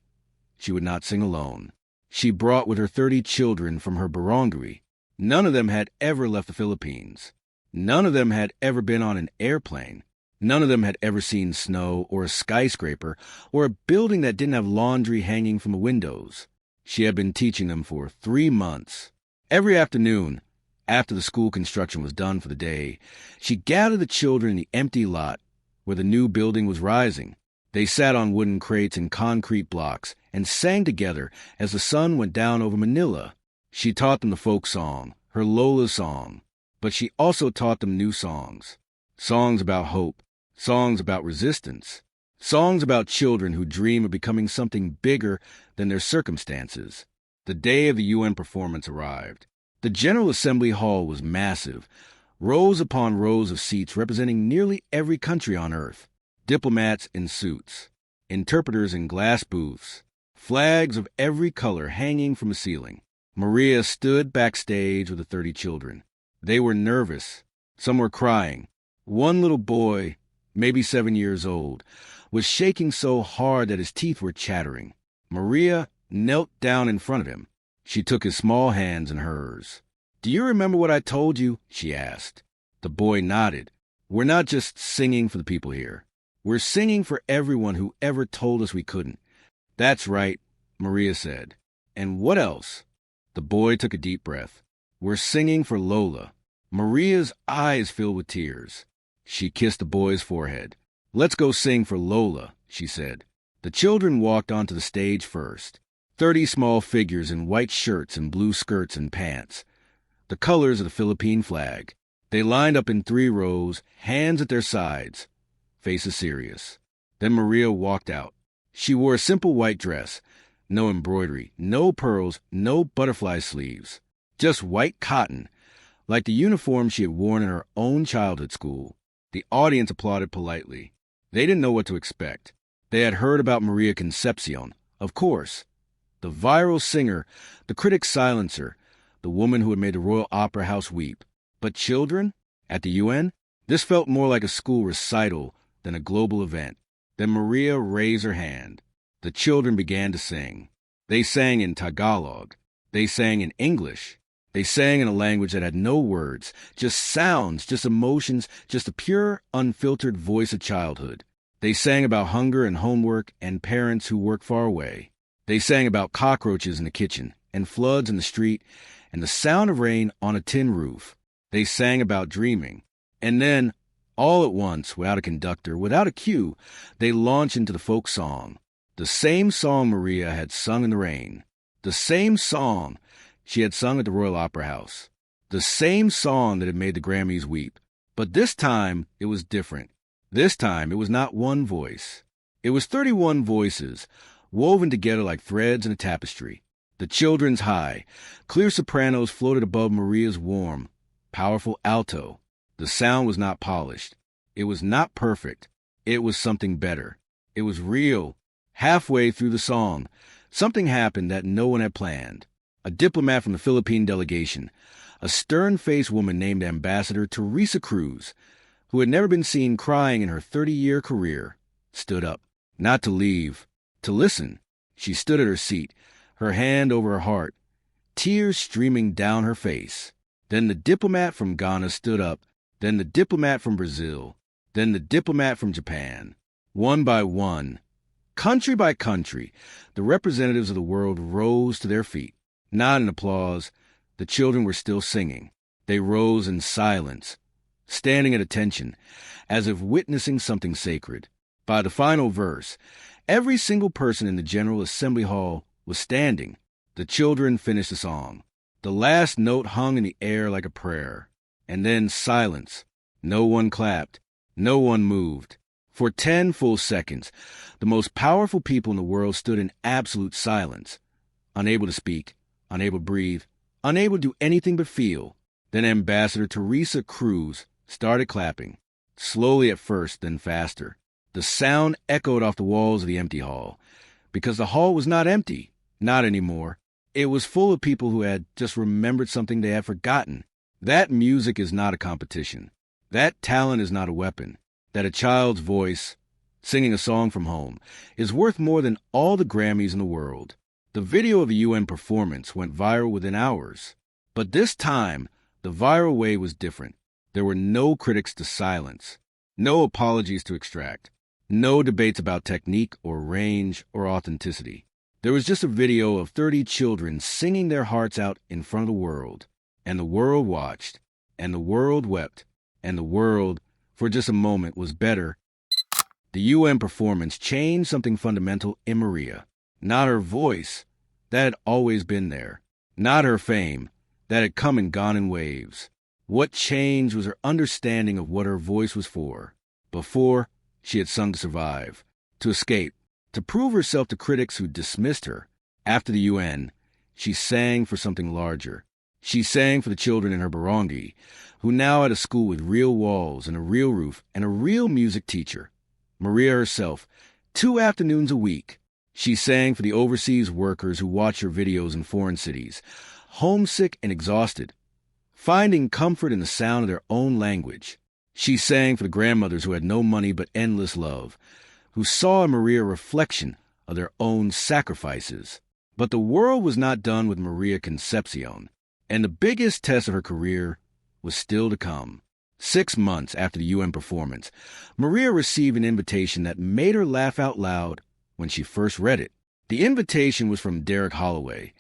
She would not sing alone. She brought with her 30 children from her Barongi. None of them had ever left the Philippines. None of them had ever been on an airplane. None of them had ever seen snow or a skyscraper or a building that didn't have laundry hanging from the windows. She had been teaching them for 3 months. Every afternoon, after the school construction was done for the day, she gathered the children in the empty lot where the new building was rising. They sat on wooden crates and concrete blocks and sang together as the sun went down over Manila. She taught them the folk song, her Lola song, but she also taught them new songs. Songs about hope, songs about resistance, songs about children who dream of becoming something bigger than their circumstances. The day of the UN performance arrived. The General Assembly Hall was massive, rows upon rows of seats representing nearly every country on earth, diplomats in suits, interpreters in glass booths, flags of every color hanging from the ceiling. Maria stood backstage with the 30 children. They were nervous. Some were crying. One little boy, maybe 7 years old, was shaking so hard that his teeth were chattering. Maria knelt down in front of him. She took his small hands in hers. "Do you remember what I told you?" she asked. The boy nodded. "We're not just singing for the people here. We're singing for everyone who ever told us we couldn't." "That's right," Maria said. "And what else?" The boy took a deep breath. "We're singing for Lola." Maria's eyes filled with tears. She kissed the boy's forehead. "Let's go sing for Lola," she said. The children walked onto the stage first. 30 small figures in white shirts and blue skirts and pants, the colors of the Philippine flag. They lined up in 3 rows, hands at their sides, faces serious. Then Maria walked out. She wore a simple white dress, no embroidery, no pearls, no butterfly sleeves, just white cotton, like the uniform she had worn in her own childhood school. The audience applauded politely. They didn't know what to expect. They had heard about Maria Concepcion, of course. The viral singer, the critic silencer, the woman who had made the Royal Opera House weep. But children? At the UN? This felt more like a school recital than a global event. Then Maria raised her hand. The children began to sing. They sang in Tagalog. They sang in English. They sang in a language that had no words, just sounds, just emotions, just the pure, unfiltered voice of childhood. They sang about hunger and homework and parents who work far away. They sang about cockroaches in the kitchen and floods in the street and the sound of rain on a tin roof. They sang about dreaming. And then, all at once, without a conductor, without a cue, they launched into the folk song. The same song Maria had sung in the rain. The same song she had sung at the Royal Opera House. The same song that had made the Grammys weep. But this time, it was different. This time, it was not one voice. It was 31 voices, woven together like threads in a tapestry. The children's high, clear sopranos floated above Maria's warm, powerful alto. The sound was not polished. It was not perfect. It was something better. It was real. Halfway through the song, something happened that no one had planned. A diplomat from the Philippine delegation, a stern-faced woman named Ambassador Teresa Cruz, who had never been seen crying in her 30-year career, stood up. Not to leave, to listen. She stood at her seat, her hand over her heart, tears streaming down her face. Then the diplomat from Ghana stood up, then the diplomat from Brazil, then the diplomat from Japan. One by one, country by country, the representatives of the world rose to their feet. Not in applause. The children were still singing. They rose in silence, standing at attention, as if witnessing something sacred. By the final verse, every single person in the General Assembly Hall was standing. The children finished the song. The last note hung in the air like a prayer. And then silence. No one clapped. No one moved. For 10 full seconds, the most powerful people in the world stood in absolute silence, unable to speak, unable to breathe, unable to do anything but feel. Then Ambassador Teresa Cruz started clapping, slowly at first, then faster. The sound echoed off the walls of the empty hall, because the hall was not empty, not anymore. It was full of people who had just remembered something they had forgotten. That music is not a competition. That talent is not a weapon. That a child's voice, singing a song from home, is worth more than all the Grammys in the world. The video of a UN performance went viral within hours. But this time, the viral wave was different. There were no critics to silence, no apologies to extract, no debates about technique or range or authenticity. There was just a video of 30 children singing their hearts out in front of the world. And the world watched, and the world wept, and the world, for just a moment, was better. The UN performance changed something fundamental in Maria. Not her voice, that had always been there. Not her fame, that had come and gone in waves. What changed was her understanding of what her voice was for. Before, she had sung to survive, to escape, to prove herself to critics who dismissed her. After the UN, she sang for something larger. She sang for the children in her barangay, who now had a school with real walls and a real roof and a real music teacher. Maria herself, 2 afternoons a week. She sang for the overseas workers who watched her videos in foreign cities, homesick and exhausted, finding comfort in the sound of their own language. She sang for the grandmothers who had no money but endless love, who saw in Maria a reflection of their own sacrifices. But the world was not done with Maria Concepcion, and the biggest test of her career was still to come. 6 months after the UN performance, Maria received an invitation that made her laugh out loud when she first read it. The invitation was from Derek Holloway,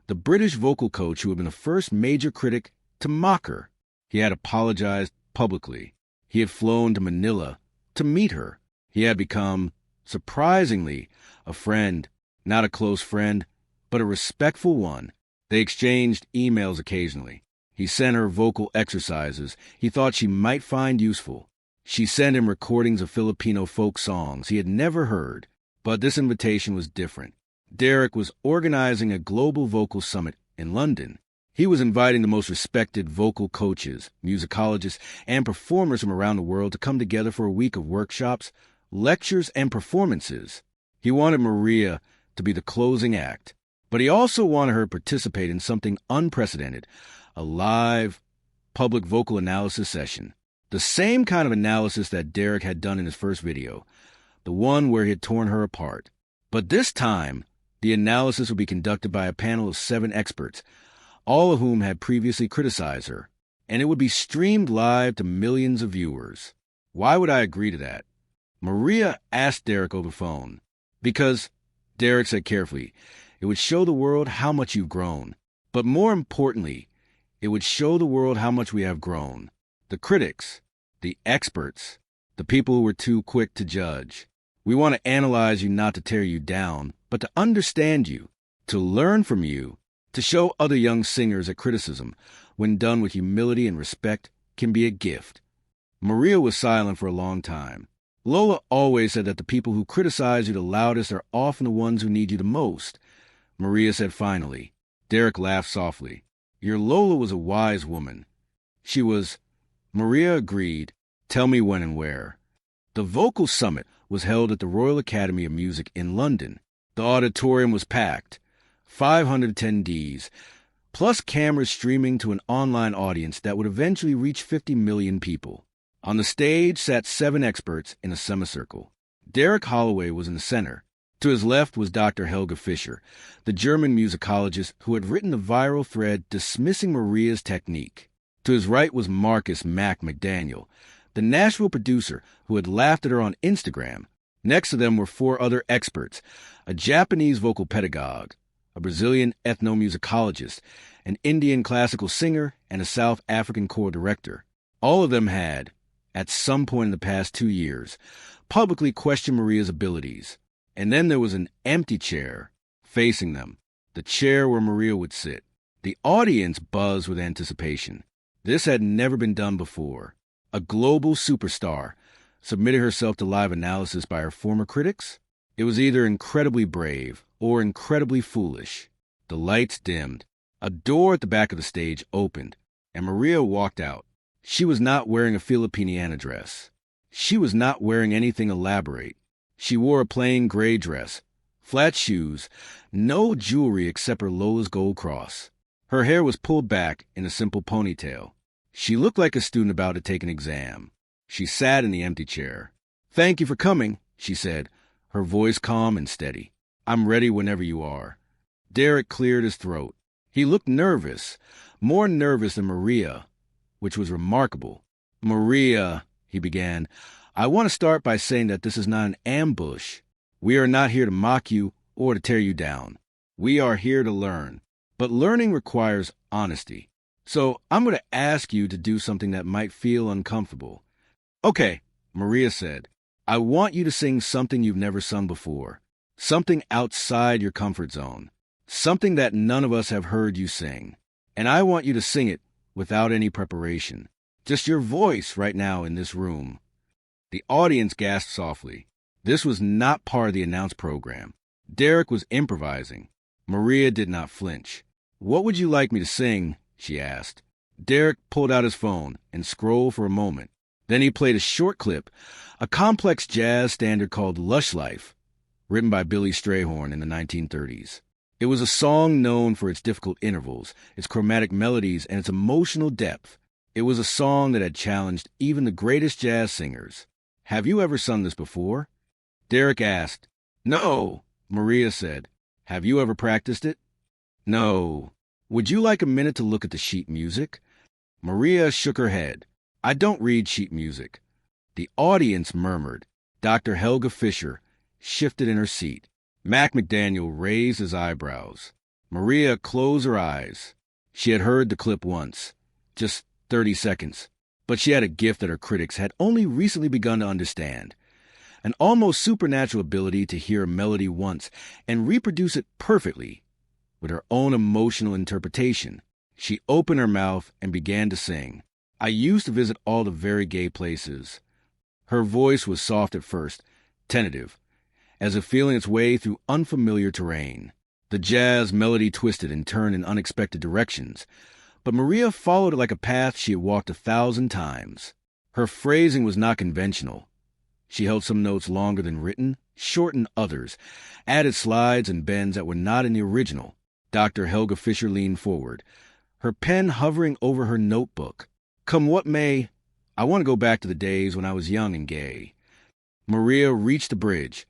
the British vocal coach who had been the first major critic to mock her. He had apologized publicly. He had flown to Manila to meet her. He had become, surprisingly, a friend, not a close friend, but a respectful one. They exchanged emails occasionally. He sent her vocal exercises he thought she might find useful. She sent him recordings of Filipino folk songs he had never heard. But this invitation was different. Derek was organizing a global vocal summit in London. He was inviting the most respected vocal coaches, musicologists, and performers from around the world to come together for a week of workshops, lectures, and performances. He wanted Maria to be the closing act, but he also wanted her to participate in something unprecedented, a live, public vocal analysis session. The same kind of analysis that Derek had done in his first video, the one where he had torn her apart. But this time, the analysis would be conducted by a panel of 7 experts, all of whom had previously criticized her, and it would be streamed live to millions of viewers. Why would I agree to that? Maria asked Derek over the phone. Because, Derek said carefully, it would show the world how much you've grown. But more importantly, it would show the world how much we have grown. The critics, the experts, the people who were too quick to judge. We want to analyze you not to tear you down, but to understand you, to learn from you, to show other young singers that criticism, when done with humility and respect, can be a gift. Maria was silent for a long time. Lola always said that the people who criticize you the loudest are often the ones who need you the most. Maria said finally. Derek laughed softly. Your Lola was a wise woman. She was... Maria agreed. Tell me when and where. The vocal summit was held at the Royal Academy of Music in London. The auditorium was packed. 500 attendees, plus cameras streaming to an online audience that would eventually reach 50 million people. On the stage sat 7 experts in a semicircle. Derek Holloway was in the center. To his left was Dr. Helga Fischer, the German musicologist who had written the viral thread dismissing Maria's technique. To his right was Mack McDaniel, the Nashville producer who had laughed at her on Instagram. Next to them were 4 other experts, a Japanese vocal pedagogue, a Brazilian ethnomusicologist, an Indian classical singer, and a South African choir director. All of them had, at some point in the past 2 years, publicly questioned Maria's abilities. And then there was an empty chair facing them, the chair where Maria would sit. The audience buzzed with anticipation. This had never been done before. A global superstar submitted herself to live analysis by her former critics. It was either incredibly brave or incredibly foolish. The lights dimmed. A door at the back of the stage opened, and Maria walked out. She was not wearing a Filipina dress. She was not wearing anything elaborate. She wore a plain gray dress, flat shoes, no jewelry except her Lola's gold cross. Her hair was pulled back in a simple ponytail. She looked like a student about to take an exam. She sat in the empty chair. Thank you for coming, she said, her voice calm and steady. I'm ready whenever you are. Derek cleared his throat. He looked nervous, more nervous than Maria, which was remarkable. Maria, he began, I want to start by saying that this is not an ambush. We are not here to mock you or to tear you down. We are here to learn. But learning requires honesty. So I'm going to ask you to do something that might feel uncomfortable. Okay, Maria said. I want you to sing something you've never sung before. Something outside your comfort zone. Something that none of us have heard you sing. And I want you to sing it without any preparation. Just your voice right now in this room. The audience gasped softly. This was not part of the announced program. Derek was improvising. Maria did not flinch. What would you like me to sing? She asked. Derek pulled out his phone and scrolled for a moment. Then he played a short clip, a complex jazz standard called Lush Life, written by Billy Strayhorn in the 1930s. It was a song known for its difficult intervals, its chromatic melodies, and its emotional depth. It was a song that had challenged even the greatest jazz singers. Have you ever sung this before? Derek asked. No, Maria said. Have you ever practiced it? No. Would you like a minute to look at the sheet music? Maria shook her head. I don't read sheet music. The audience murmured. Dr. Helga Fischer shifted in her seat. Mack McDaniel raised his eyebrows. Maria closed her eyes. She had heard the clip once, just 30 seconds. But she had a gift that her critics had only recently begun to understand. An almost supernatural ability to hear a melody once and reproduce it perfectly with her own emotional interpretation. She opened her mouth and began to sing. I used to visit all the very gay places. Her voice was soft at first, tentative, as if feeling its way through unfamiliar terrain. The jazz melody twisted and turned in unexpected directions, but Maria followed it like a path she had walked 1,000 times. Her phrasing was not conventional. She held some notes longer than written, shortened others, added slides and bends that were not in the original. Dr. Helga Fischer leaned forward, her pen hovering over her notebook. Come what may, I want to go back to the days when I was young and gay. Maria reached the bridge,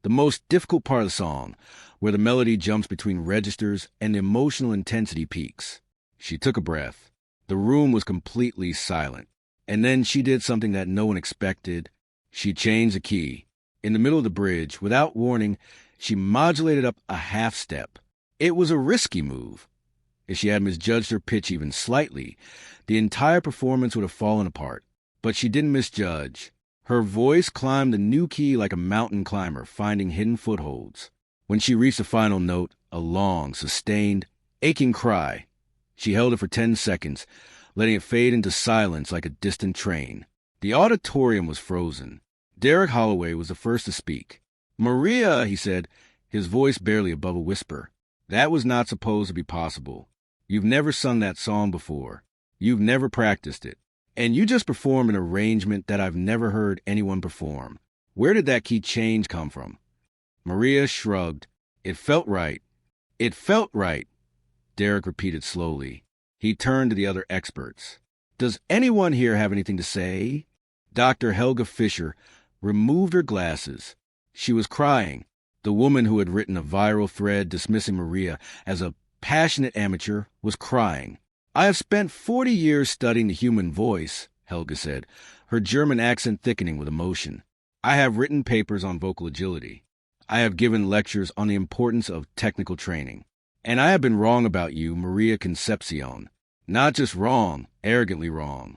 the most difficult part of the song, where the melody jumps between registers and the emotional intensity peaks. She took a breath. The room was completely silent. And then she did something that no one expected. She changed the key. In the middle of the bridge, without warning, she modulated up a half step. It was a risky move. If she had misjudged her pitch even slightly, the entire performance would have fallen apart. But she didn't misjudge. Her voice climbed the new key like a mountain climber, finding hidden footholds. When she reached the final note, a long, sustained, aching cry, she held it for 10 seconds, letting it fade into silence like a distant train. The auditorium was frozen. Derek Holloway was the first to speak. Maria, he said, his voice barely above a whisper. That was not supposed to be possible. You've never sung that song before. You've never practiced it. And you just performed an arrangement that I've never heard anyone perform. Where did that key change come from? Maria shrugged. It felt right. It felt right, Derek repeated slowly. He turned to the other experts. Does anyone here have anything to say? Dr. Helga Fischer removed her glasses. She was crying. The woman who had written a viral thread dismissing Maria as a passionate amateur was crying. I have spent 40 years studying the human voice, Helga said, her German accent thickening with emotion. I have written papers on vocal agility. I have given lectures on the importance of technical training. And I have been wrong about you, Maria Concepcion. Not just wrong, arrogantly wrong.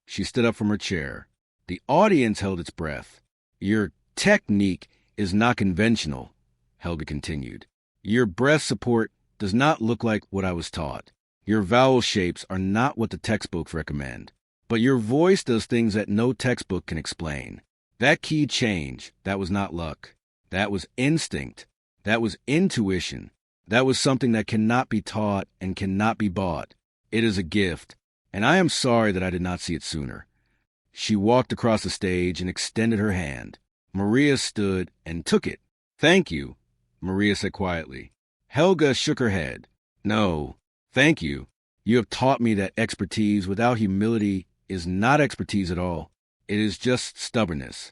She stood up from her chair. The audience held its breath. Your technique is not conventional, Helga continued. Your breath support does not look like what I was taught. Your vowel shapes are not what the textbooks recommend. But your voice does things that no textbook can explain. That key change, that was not luck. That was instinct. That was intuition. That was something that cannot be taught and cannot be bought. It is a gift, and I am sorry that I did not see it sooner. She walked across the stage and extended her hand. Maria stood and took it. Thank you, Maria said quietly. Helga shook her head. No, thank you. You have taught me that expertise without humility is not expertise at all. It is just stubbornness.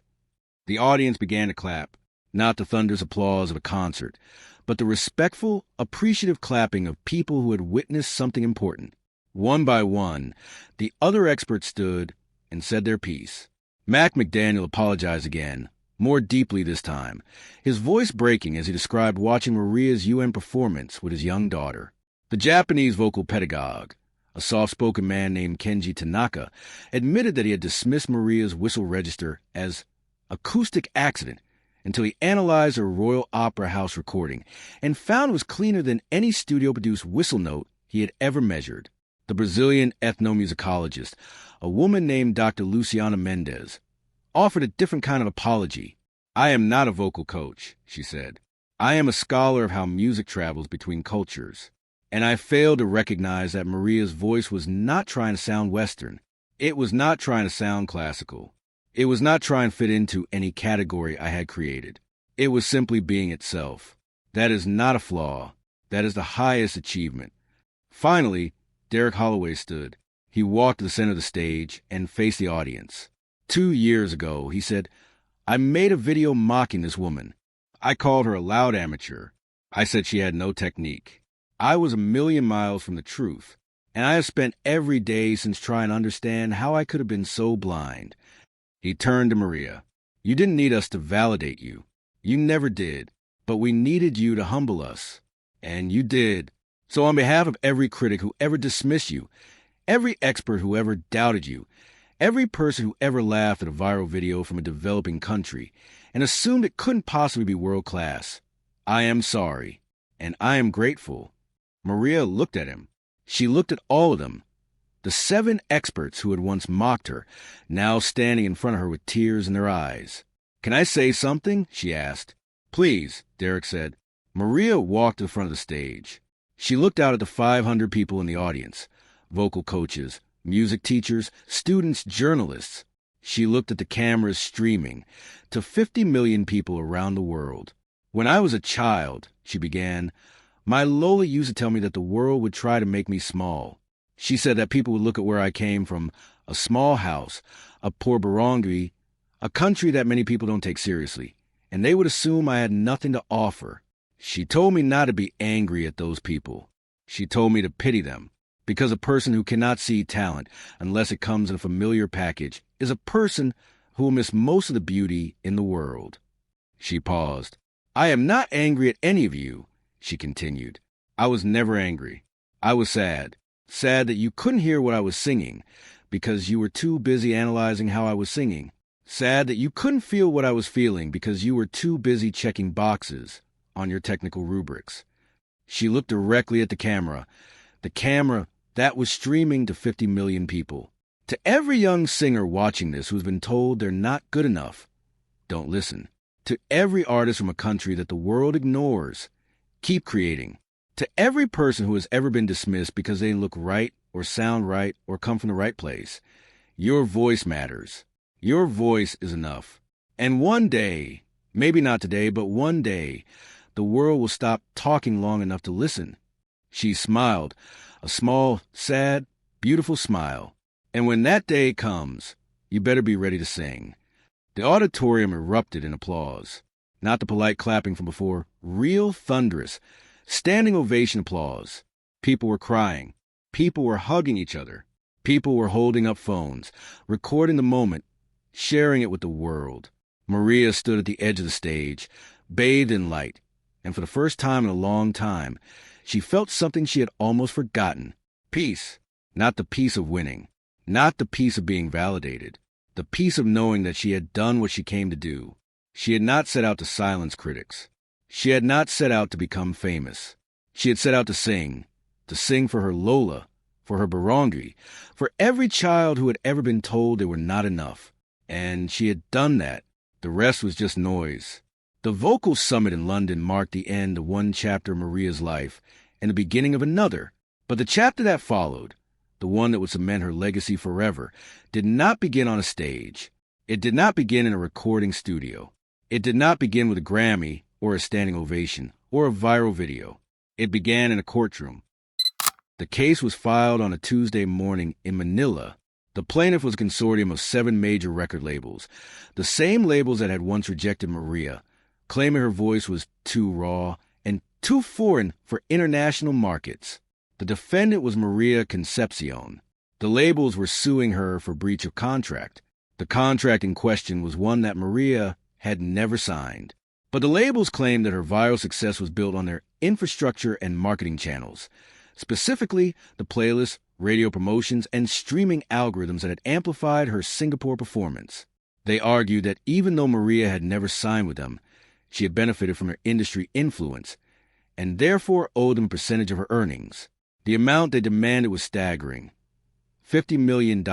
The audience began to clap, not the thunderous applause of a concert, but the respectful, appreciative clapping of people who had witnessed something important. One by one, the other experts stood and said their piece. Mack McDaniel apologized again, more deeply this time, his voice breaking as he described watching Maria's UN performance with his young daughter. The Japanese vocal pedagogue, a soft-spoken man named Kenji Tanaka, admitted that he had dismissed Maria's whistle register as acoustic accident until he analyzed her Royal Opera House recording and found it was cleaner than any studio-produced whistle note he had ever measured. The Brazilian ethnomusicologist, a woman named Dr. Luciana Mendes, offered a different kind of apology. I am not a vocal coach, she said. I am a scholar of how music travels between cultures. And I failed to recognize that Maria's voice was not trying to sound Western. It was not trying to sound classical. It was not trying to fit into any category I had created. It was simply being itself. That is not a flaw. That is the highest achievement. Finally, Derek Holloway stood. He walked to the center of the stage and faced the audience. 2 years ago, he said, I made a video mocking this woman. I called her a loud amateur. I said she had no technique. I was a million miles from the truth, and I have spent every day since trying to understand how I could have been so blind. He turned to Maria. You didn't need us to validate you. You never did. But we needed you to humble us. And you did. So on behalf of every critic who ever dismissed you, every expert who ever doubted you, Every person who ever laughed at a viral video from a developing country and assumed it couldn't possibly be world-class. I am sorry, and I am grateful. Maria looked at him. She looked at all of them. The 7 experts who had once mocked her, now standing in front of her with tears in their eyes. "Can I say something?" she asked. "Please," Derek said. Maria walked to the front of the stage. She looked out at the 500 people in the audience, vocal coaches, music teachers, students, journalists. She looked at the cameras streaming to 50 million people around the world. "When I was a child," she began, "my Lola used to tell me that the world would try to make me small. She said that people would look at where I came from, a small house, a poor barangay, a country that many people don't take seriously, and they would assume I had nothing to offer. She told me not to be angry at those people. She told me to pity them, because a person who cannot see talent unless it comes in a familiar package is a person who will miss most of the beauty in the world." She paused. "I am not angry at any of you," she continued. "I was never angry. I was sad. Sad that you couldn't hear what I was singing because you were too busy analyzing how I was singing. Sad that you couldn't feel what I was feeling because you were too busy checking boxes on your technical rubrics." She looked directly at the camera that was streaming to 50 million people. To every young singer watching this who's been told they're not good enough, don't listen. To every artist from a country that the world ignores, keep creating. To every person who has ever been dismissed because they look right or sound right or come from the right place, your voice matters. Your voice is enough. And one day, maybe not today, but one day, the world will stop talking long enough to listen. She smiled, a small, sad, beautiful smile. And when that day comes, you better be ready to sing. The auditorium erupted in applause. Not the polite clapping from before, real thunderous, standing ovation applause. People were crying. People were hugging each other. People were holding up phones, recording the moment, sharing it with the world. Maria stood at the edge of the stage, bathed in light, and for the first time in a long time, she felt something she had almost forgotten. Peace. Not the peace of winning. Not the peace of being validated. The peace of knowing that she had done what she came to do. She had not set out to silence critics. She had not set out to become famous. She had set out to sing for her Lola, for her barangay, for every child who had ever been told they were not enough. And she had done that. The rest was just noise. The Vocal Summit in London marked the end of one chapter of Maria's life and the beginning of another. But the chapter that followed, the one that would cement her legacy forever, did not begin on a stage. It did not begin in a recording studio. It did not begin with a Grammy or a standing ovation or a viral video. It began in a courtroom. The case was filed on a Tuesday morning in Manila. The plaintiff was a consortium of 7 major record labels, the same labels that had once rejected Maria, claiming her voice was too raw and too foreign for international markets. The defendant was Maria Concepcion. The labels were suing her for breach of contract. The contract in question was one that Maria had never signed. But the labels claimed that her viral success was built on their infrastructure and marketing channels, specifically the playlists, radio promotions, and streaming algorithms that had amplified her Singapore performance. They argued that even though Maria had never signed with them, she had benefited from her industry influence and therefore owed them a percentage of her earnings. The amount they demanded was staggering. $50 million,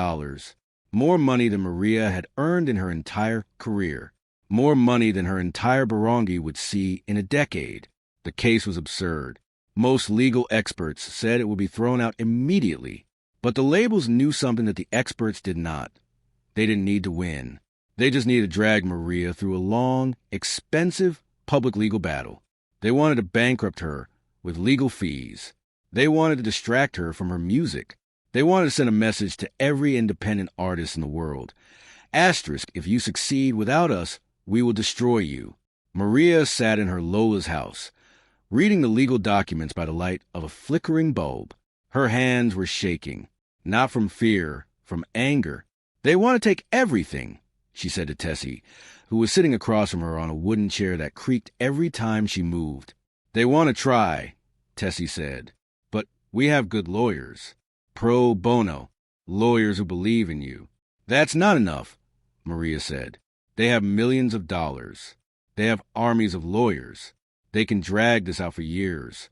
more money than Maria had earned in her entire career, more money than her entire barangay would see in a decade. The case was absurd. Most legal experts said it would be thrown out immediately, but the labels knew something that the experts did not. They didn't need to win. They just needed to drag Maria through a long, expensive public legal battle. They wanted to bankrupt her with legal fees. They wanted to distract her from her music. They wanted to send a message to every independent artist in the world. Asterisk, if you succeed without us, we will destroy you. Maria sat in her Lola's house, reading the legal documents by the light of a flickering bulb. Her hands were shaking, not from fear, from anger. They want to take everything, she said to Tessie, who was sitting across from her on a wooden chair that creaked every time she moved. They want to try, Tessie said, but we have good lawyers. Pro bono, lawyers who believe in you. "That's not enough," Maria said. "They have millions of dollars. They have armies of lawyers. They can drag this out for years."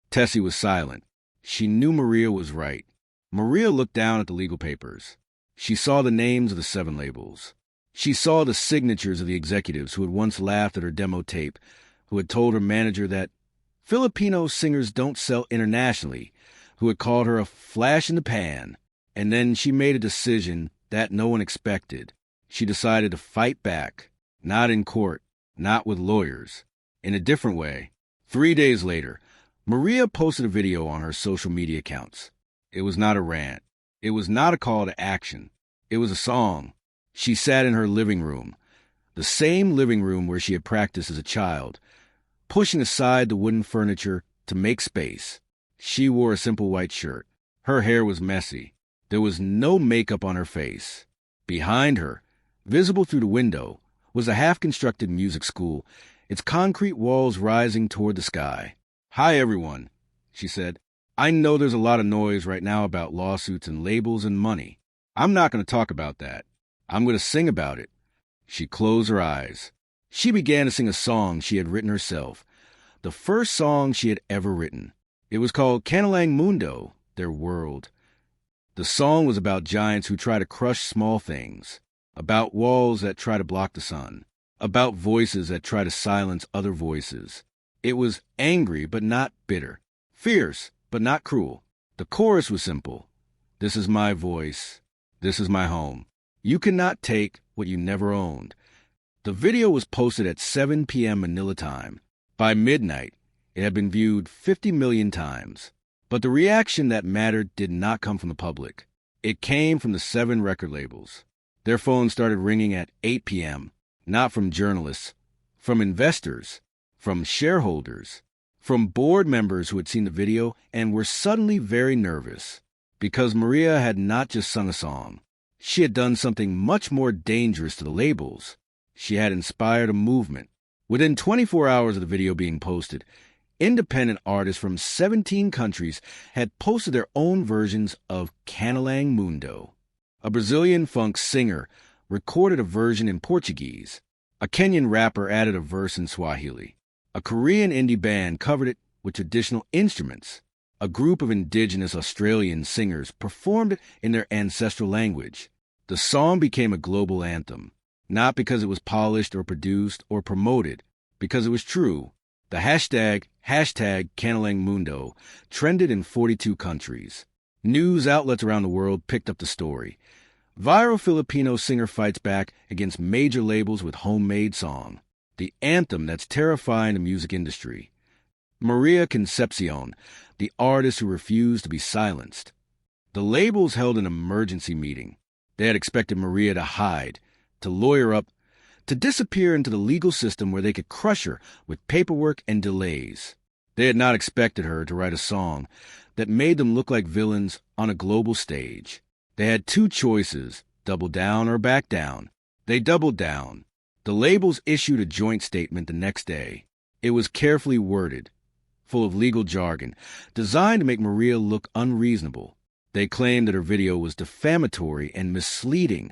Tessie was silent. She knew Maria was right. Maria looked down at the legal papers. She saw the names of the 7 labels. She saw the signatures of the executives who had once laughed at her demo tape, who had told her manager that Filipino singers don't sell internationally, who had called her a flash in the pan. And then she made a decision that no one expected. She decided to fight back, not in court, not with lawyers, in a different way. 3 days later, Maria posted a video on her social media accounts. It was not a rant. It was not a call to action. It was a song. She sat in her living room, the same living room where she had practiced as a child, pushing aside the wooden furniture to make space. She wore a simple white shirt. Her hair was messy. There was no makeup on her face. Behind her, visible through the window, was a half-constructed music school, its concrete walls rising toward the sky. "Hi, everyone," she said. "I know there's a lot of noise right now about lawsuits and labels and money. I'm not going to talk about that. I'm going to sing about it." She closed her eyes. She began to sing a song she had written herself, the first song she had ever written. It was called Canalang Mundo, their world. The song was about giants who try to crush small things, about walls that try to block the sun, about voices that try to silence other voices. It was angry but not bitter, fierce but not cruel. The chorus was simple. "This is my voice. This is my home. You cannot take what you never owned." The video was posted at 7 p.m. Manila time. By midnight, it had been viewed 50 million times. But the reaction that mattered did not come from the public. It came from the 7 record labels. Their phones started ringing at 8 p.m., not from journalists, from investors, from shareholders, from board members who had seen the video and were suddenly very nervous. Because Maria had not just sung a song. She had done something much more dangerous to the labels. She had inspired a movement. Within 24 hours of the video being posted, independent artists from 17 countries had posted their own versions of Canalang Mundo. A Brazilian funk singer recorded a version in Portuguese. A Kenyan rapper added a verse in Swahili. A Korean indie band covered it with traditional instruments. A group of indigenous Australian singers performed it in their ancestral language. The song became a global anthem, not because it was polished or produced or promoted, because it was true. The hashtag Canalang Mundo trended in 42 countries. News outlets around the world picked up the story. Viral Filipino singer fights back against major labels with homemade song. The anthem that's terrifying the music industry. Maria Concepcion, the artist who refused to be silenced. The labels held an emergency meeting. They had expected Maria to hide, to lawyer up, to disappear into the legal system where they could crush her with paperwork and delays. They had not expected her to write a song that made them look like villains on a global stage. They had 2 choices, double down or back down. They doubled down. The labels issued a joint statement the next day. It was carefully worded, full of legal jargon, designed to make Maria look unreasonable. They claimed that her video was defamatory and misleading.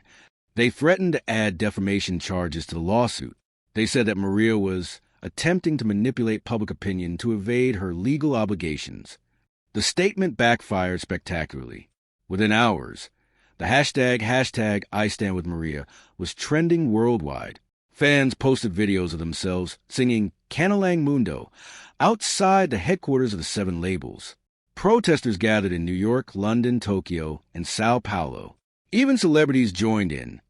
They threatened to add defamation charges to the lawsuit. They said that Maria was attempting to manipulate public opinion to evade her legal obligations. The statement backfired spectacularly. Within hours, the hashtag I Stand With Maria was trending worldwide. Fans posted videos of themselves singing Canalang Mundo outside the headquarters of the 7 labels. Protesters gathered in New York, London, Tokyo, and Sao Paulo. Even celebrities joined in.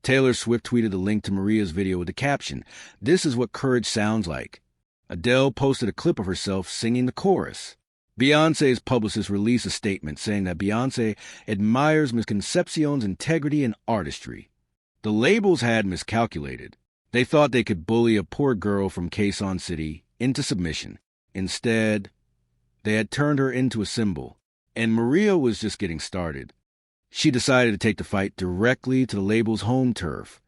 Taylor Swift tweeted the link to Maria's video with the caption, "This is what courage sounds like." Adele posted a clip of herself singing the chorus. Beyoncé's publicist released a statement saying that Beyoncé admires Ms. Concepcion's integrity and artistry. The labels had miscalculated. They thought they could bully a poor girl from Quezon City into submission. Instead, they had turned her into a symbol. And Maria was just getting started. She decided to take the fight directly to the label's home turf,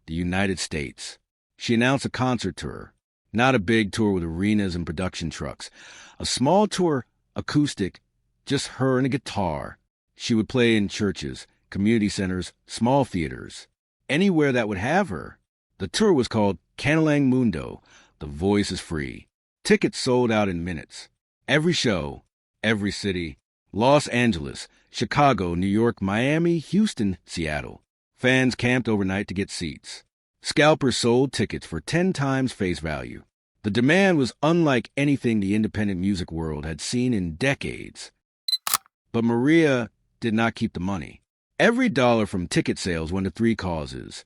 the United States. She announced a concert tour, not a big tour with arenas and production trucks. A small tour, acoustic, just her and a guitar. She would play in churches, community centers, small theaters, anywhere that would have her. The tour was called Canalang Mundo. The Voice is Free. Tickets sold out in minutes. Every show, every city, Los Angeles, Chicago, New York, Miami, Houston, Seattle. Fans camped overnight to get seats. Scalpers sold tickets for 10 times face value. The demand was unlike anything the independent music world had seen in decades. But Maria did not keep the money. Every dollar from ticket sales went to three causes.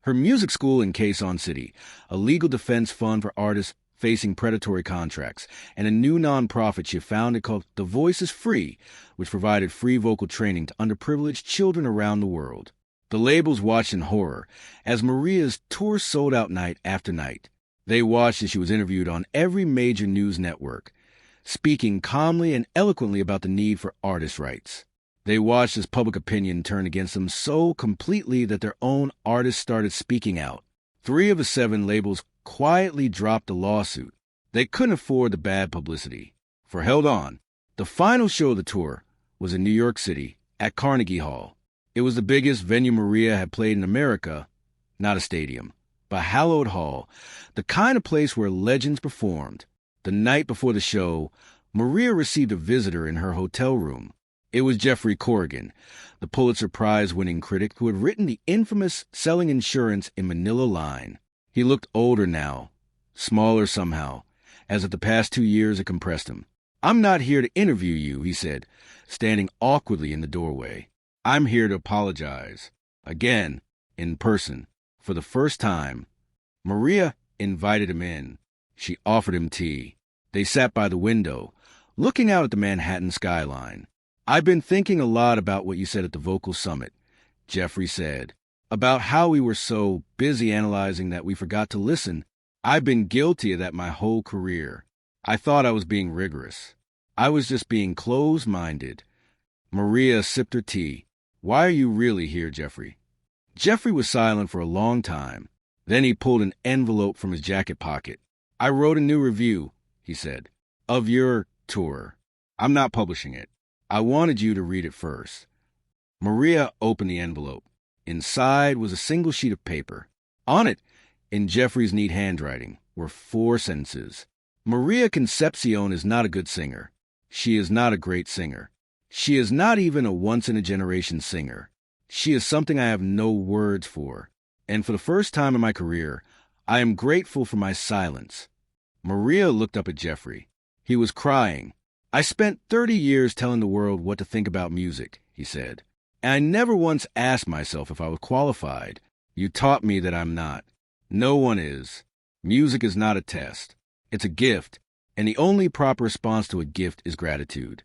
Her music school in Quezon City, a legal defense fund for artists facing predatory contracts, and a new nonprofit she founded called The Voice is Free, which provided free vocal training to underprivileged children around the world. The labels watched in horror as Maria's tour sold out night after night. They watched as she was interviewed on every major news network, speaking calmly and eloquently about the need for artist rights. They watched as public opinion turned against them so completely that their own artists started speaking out. 3 of the 7 labels quietly dropped the lawsuit. They couldn't afford the bad publicity. For Held On, the final show of the tour was in New York City at Carnegie Hall. It was the biggest venue Maria had played in America, not a stadium, but hallowed hall, the kind of place where legends performed. The night before the show, Maria received a visitor in her hotel room. It was Jeffrey Corrigan, the Pulitzer Prize-winning critic who had written the infamous Selling Insurance in Manila line. He looked older now, smaller somehow, as if the past 2 years had compressed him. "I'm not here to interview you," he said, standing awkwardly in the doorway. "I'm here to apologize." Again, in person, for the first time. Maria invited him in. She offered him tea. They sat by the window, looking out at the Manhattan skyline. "I've been thinking a lot about what you said at the Vocal Summit," Jeffrey said, "about how we were so busy analyzing that we forgot to listen. I've been guilty of that my whole career. I thought I was being rigorous. I was just being closed-minded." Maria sipped her tea. "Why are you really here, Jeffrey?" Jeffrey was silent for a long time. Then he pulled an envelope from his jacket pocket. "I wrote a new review," he said, "of your tour. I'm not publishing it. I wanted you to read it first." Maria opened the envelope. Inside was a single sheet of paper. On it, in Jeffrey's neat handwriting, were 4 sentences. "Maria Concepcion is not a good singer. She is not a great singer. She is not even a once-in-a-generation singer. She is something I have no words for. And for the first time in my career, I am grateful for my silence." Maria looked up at Jeffrey. He was crying. "I spent 30 years telling the world what to think about music," he said. "And I never once asked myself if I was qualified. You taught me that I'm not. No one is. Music is not a test. It's a gift, and the only proper response to a gift is gratitude."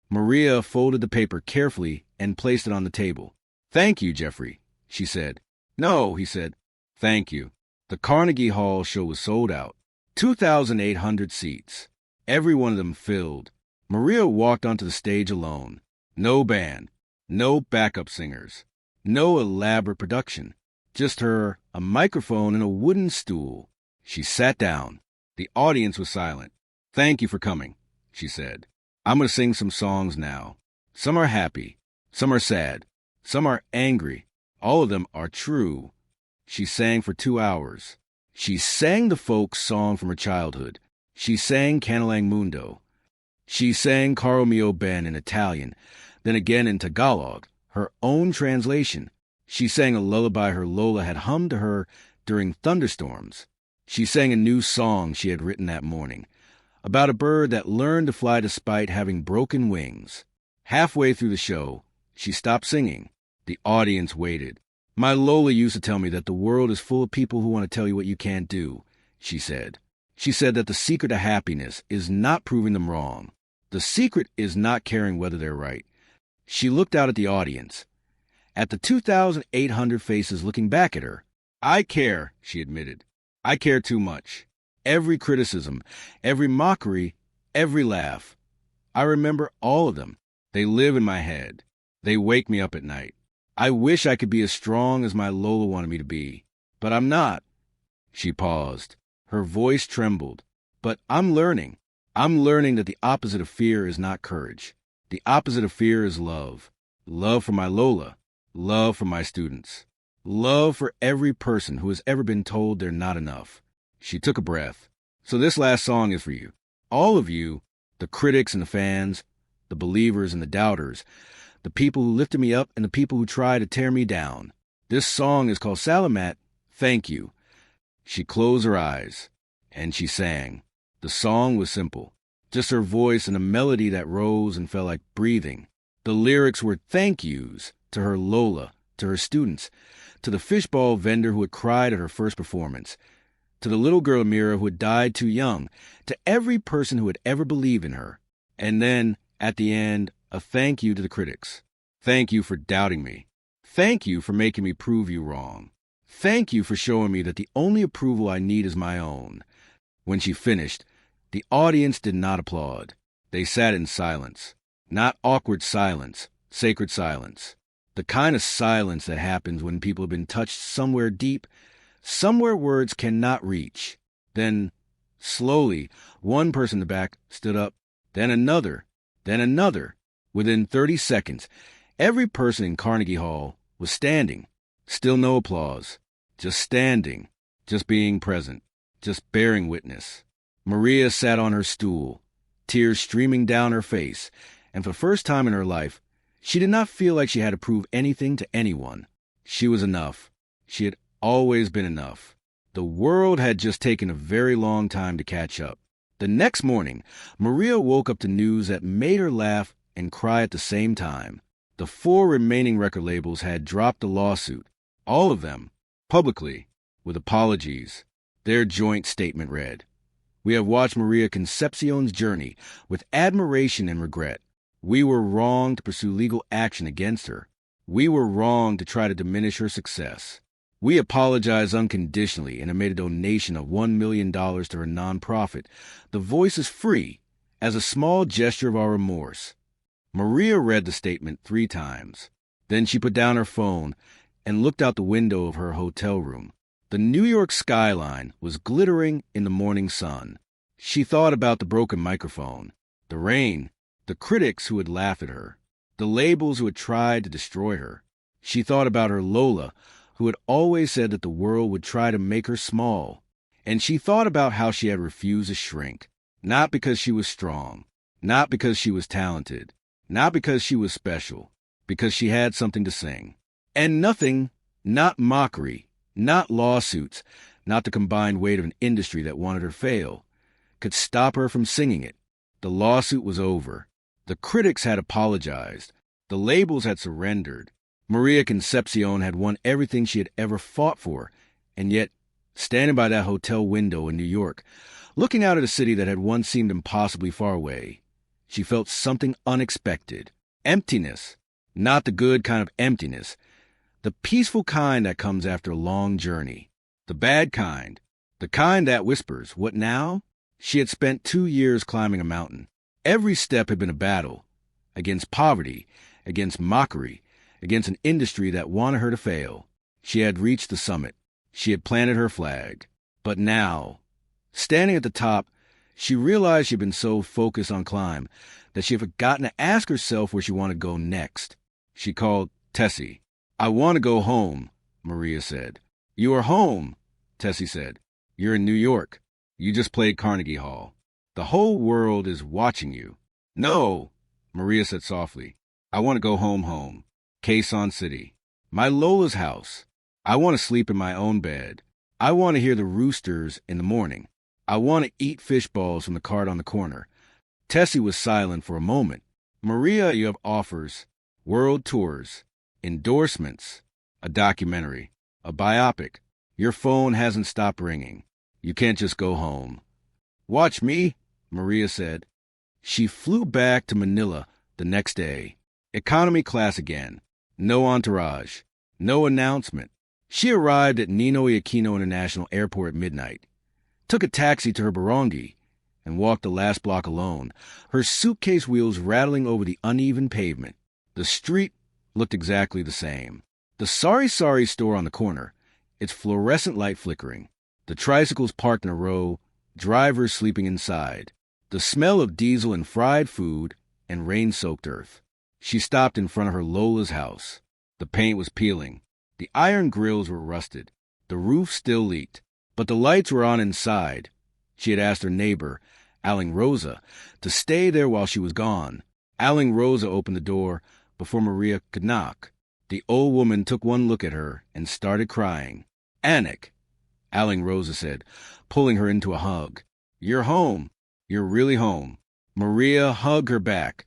Maria folded the paper carefully and placed it on the table. "Thank you, Jeffrey," she said. "No," he said. "Thank you." The Carnegie Hall show was sold out. 2,800 seats. Every one of them filled. Maria walked onto the stage alone. No band. No backup singers. No elaborate production. Just her, a microphone, and a wooden stool. She sat down. The audience was silent. "Thank you for coming," she said. "I'm going to sing some songs now. Some are happy. Some are sad. Some are angry. All of them are true." She sang for 2 hours. She sang the folk song from her childhood. She sang Canalang Mundo. She sang Caro Mio Ben in Italian, then again in Tagalog, her own translation. She sang a lullaby her Lola had hummed to her during thunderstorms. She sang a new song she had written that morning, about a bird that learned to fly despite having broken wings. Halfway through the show, she stopped singing. The audience waited. "My Lola used to tell me that the world is full of people who want to tell you what you can't do," she said. She said that the secret to happiness is not proving them wrong. The secret is not caring whether they're right. She looked out at the audience, at the 2,800 faces looking back at her. "I care," she admitted. "I care too much. Every criticism, every mockery, every laugh. I remember all of them. They live in my head. They wake me up at night. I wish I could be as strong as my Lola wanted me to be, but I'm not." She paused. Her voice trembled. "But I'm learning. I'm learning that the opposite of fear is not courage. The opposite of fear is love. Love for my Lola. love for my students, love for every person who has ever been told they're not enough. She took a breath. So this last song is for you. All of you, the critics and the fans, the believers and the doubters, the people who lifted me up and the people who tried to tear me down. This song is called Salamat, Thank You. She closed her eyes, and she sang. The song was simple, just her voice and a melody that rose and felt like breathing. The lyrics were thank yous to her Lola, to her students, to the fishbowl vendor who had cried at her first performance, to the little girl Mira who had died too young, to every person who had ever believed in her. And then, at the end, a thank you to the critics. Thank you for doubting me. Thank you for making me prove you wrong. Thank you for showing me that the only approval I need is my own. When she finished, the audience did not applaud. They sat in silence. Not awkward silence, sacred silence. The kind of silence that happens when people have been touched somewhere deep, somewhere words cannot reach. Then, slowly, one person in the back stood up, then another, then another. Within 30 seconds, every person in Carnegie Hall was standing. Still no applause. Just standing. Just being present. Just bearing witness. Maria sat on her stool, tears streaming down her face, and for the first time in her life, she did not feel like she had to prove anything to anyone. She was enough. She had always been enough. The world had just taken a very long time to catch up. The next morning, Maria woke up to news that made her laugh and cry at the same time. The 4 remaining record labels had dropped the lawsuit, all of them, publicly, with apologies. Their joint statement read, "We have watched Maria Concepcion's journey with admiration and regret. We were wrong to pursue legal action against her. We were wrong to try to diminish her success. We apologize unconditionally and have made a donation of $1 million to her nonprofit. The Voice is Free, as a small gesture of our remorse." Maria read the statement 3 times. Then she put down her phone and looked out the window of her hotel room. The New York skyline was glittering in the morning sun. She thought about the broken microphone, the rain, the critics who had laughed at her, the labels who had tried to destroy her. She thought about her Lola, who had always said that the world would try to make her small. And she thought about how she had refused to shrink, not because she was strong, not because she was talented, not because she was special, because she had something to sing. And nothing, not mockery, not lawsuits, not the combined weight of an industry that wanted her fail, could stop her from singing it. The lawsuit was over. The critics had apologized. The labels had surrendered. Maria Concepcion had won everything she had ever fought for, and yet, standing by that hotel window in New York, looking out at a city that had once seemed impossibly far away, she felt something unexpected. Emptiness. Not the good kind of emptiness. The peaceful kind that comes after a long journey. The bad kind. The kind that whispers, "What now?" She had spent 2 years climbing a mountain. Every step had been a battle. Against poverty, against mockery, against an industry that wanted her to fail. She had reached the summit. She had planted her flag. But now, standing at the top, she realized she had been so focused on climb that she had forgotten to ask herself where she wanted to go next. She called Tessie. "I want to go home," Maria said. "You are home," Tessie said. "You're in New York. You just played Carnegie Hall. The whole world is watching you." "No," Maria said softly. "I want to go home. Quezon City. My Lola's house. I want to sleep in my own bed. I want to hear the roosters in the morning. I want to eat fish balls from the cart on the corner." Tessie was silent for a moment. "Maria, you have offers, world tours, endorsements, a documentary, a biopic. Your phone hasn't stopped ringing. You can't just go home." "Watch me," Maria said. She flew back to Manila the next day. Economy class again. No entourage. No announcement. She arrived at Ninoy Aquino International Airport at midnight, took a taxi to her barangay, and walked the last block alone, her suitcase wheels rattling over the uneven pavement. The street looked exactly the same. The Sari Sari store on the corner, its fluorescent light flickering. The tricycles parked in a row, drivers sleeping inside. The smell of diesel and fried food and rain-soaked earth. She stopped in front of her Lola's house. The paint was peeling. The iron grills were rusted. The roof still leaked. But the lights were on inside. She had asked her neighbor, Aling Rosa, to stay there while she was gone. Aling Rosa opened the door before Maria could knock. The old woman took one look at her and started crying. "Anik," Aling Rosa said, pulling her into a hug. "You're home. You're really home." Maria hugged her back,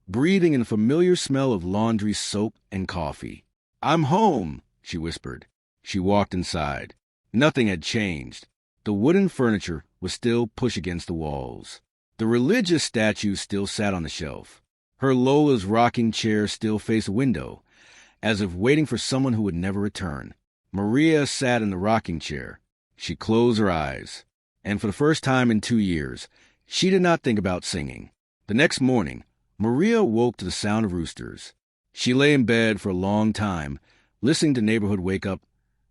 breathing in the familiar smell of laundry, soap, and coffee. "I'm home," she whispered. She walked inside. Nothing had changed. The wooden furniture was still pushed against the walls. The religious statue still sat on the shelf. Her Lola's rocking chair still faced a window, as if waiting for someone who would never return. Maria sat in the rocking chair. She closed her eyes, and for the first time in 2 years, she did not think about singing. The next morning, Maria woke to the sound of roosters. She lay in bed for a long time, listening to neighborhood wake up,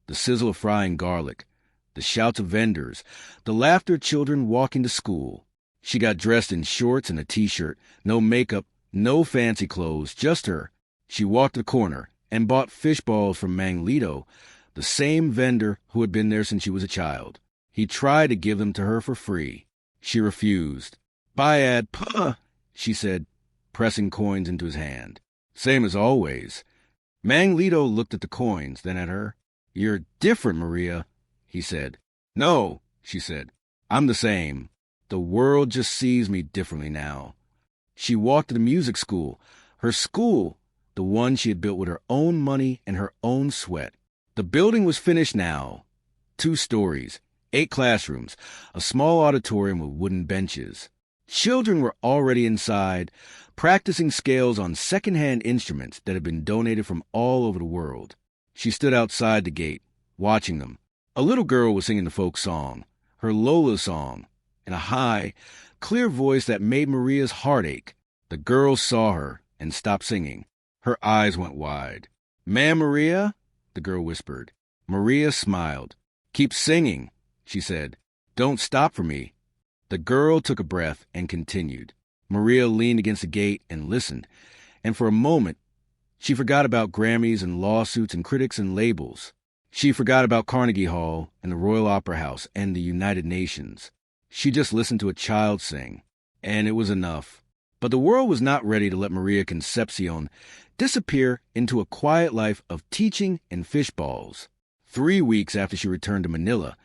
the sizzle of frying garlic, the shouts of vendors, the laughter of children walking to school. She got dressed in shorts and a t-shirt, no makeup, no fancy clothes, just her. She walked to the corner and bought fish balls from Manglito, the same vendor who had been there since she was a child. He tried to give them to her for free. She refused. "Bayad, puh," she said, pressing coins into his hand. "Same as always." Manglito looked at the coins, then at her. "You're different, Maria," he said. "No," she said. "I'm the same. The world just sees me differently now." She walked to the music school, her school, the one she had built with her own money and her own sweat. The building was finished now. 2 stories, 8 classrooms, a small auditorium with wooden benches. Children were already inside, practicing scales on second-hand instruments that had been donated from all over the world. She stood outside the gate, watching them. A little girl was singing the folk song, her Lola song, in a high, clear voice that made Maria's heart ache. The girl saw her and stopped singing. Her eyes went wide. "Ma'am, Maria?" the girl whispered. Maria smiled. "Keep singing," she said. "Don't stop for me." The girl took a breath and continued. Maria leaned against the gate and listened, and for a moment, she forgot about Grammys and lawsuits and critics and labels. She forgot about Carnegie Hall and the Royal Opera House and the United Nations. She just listened to a child sing, and it was enough. But the world was not ready to let Maria Concepcion disappear into a quiet life of teaching and fish balls. 3 weeks after she returned to Manila,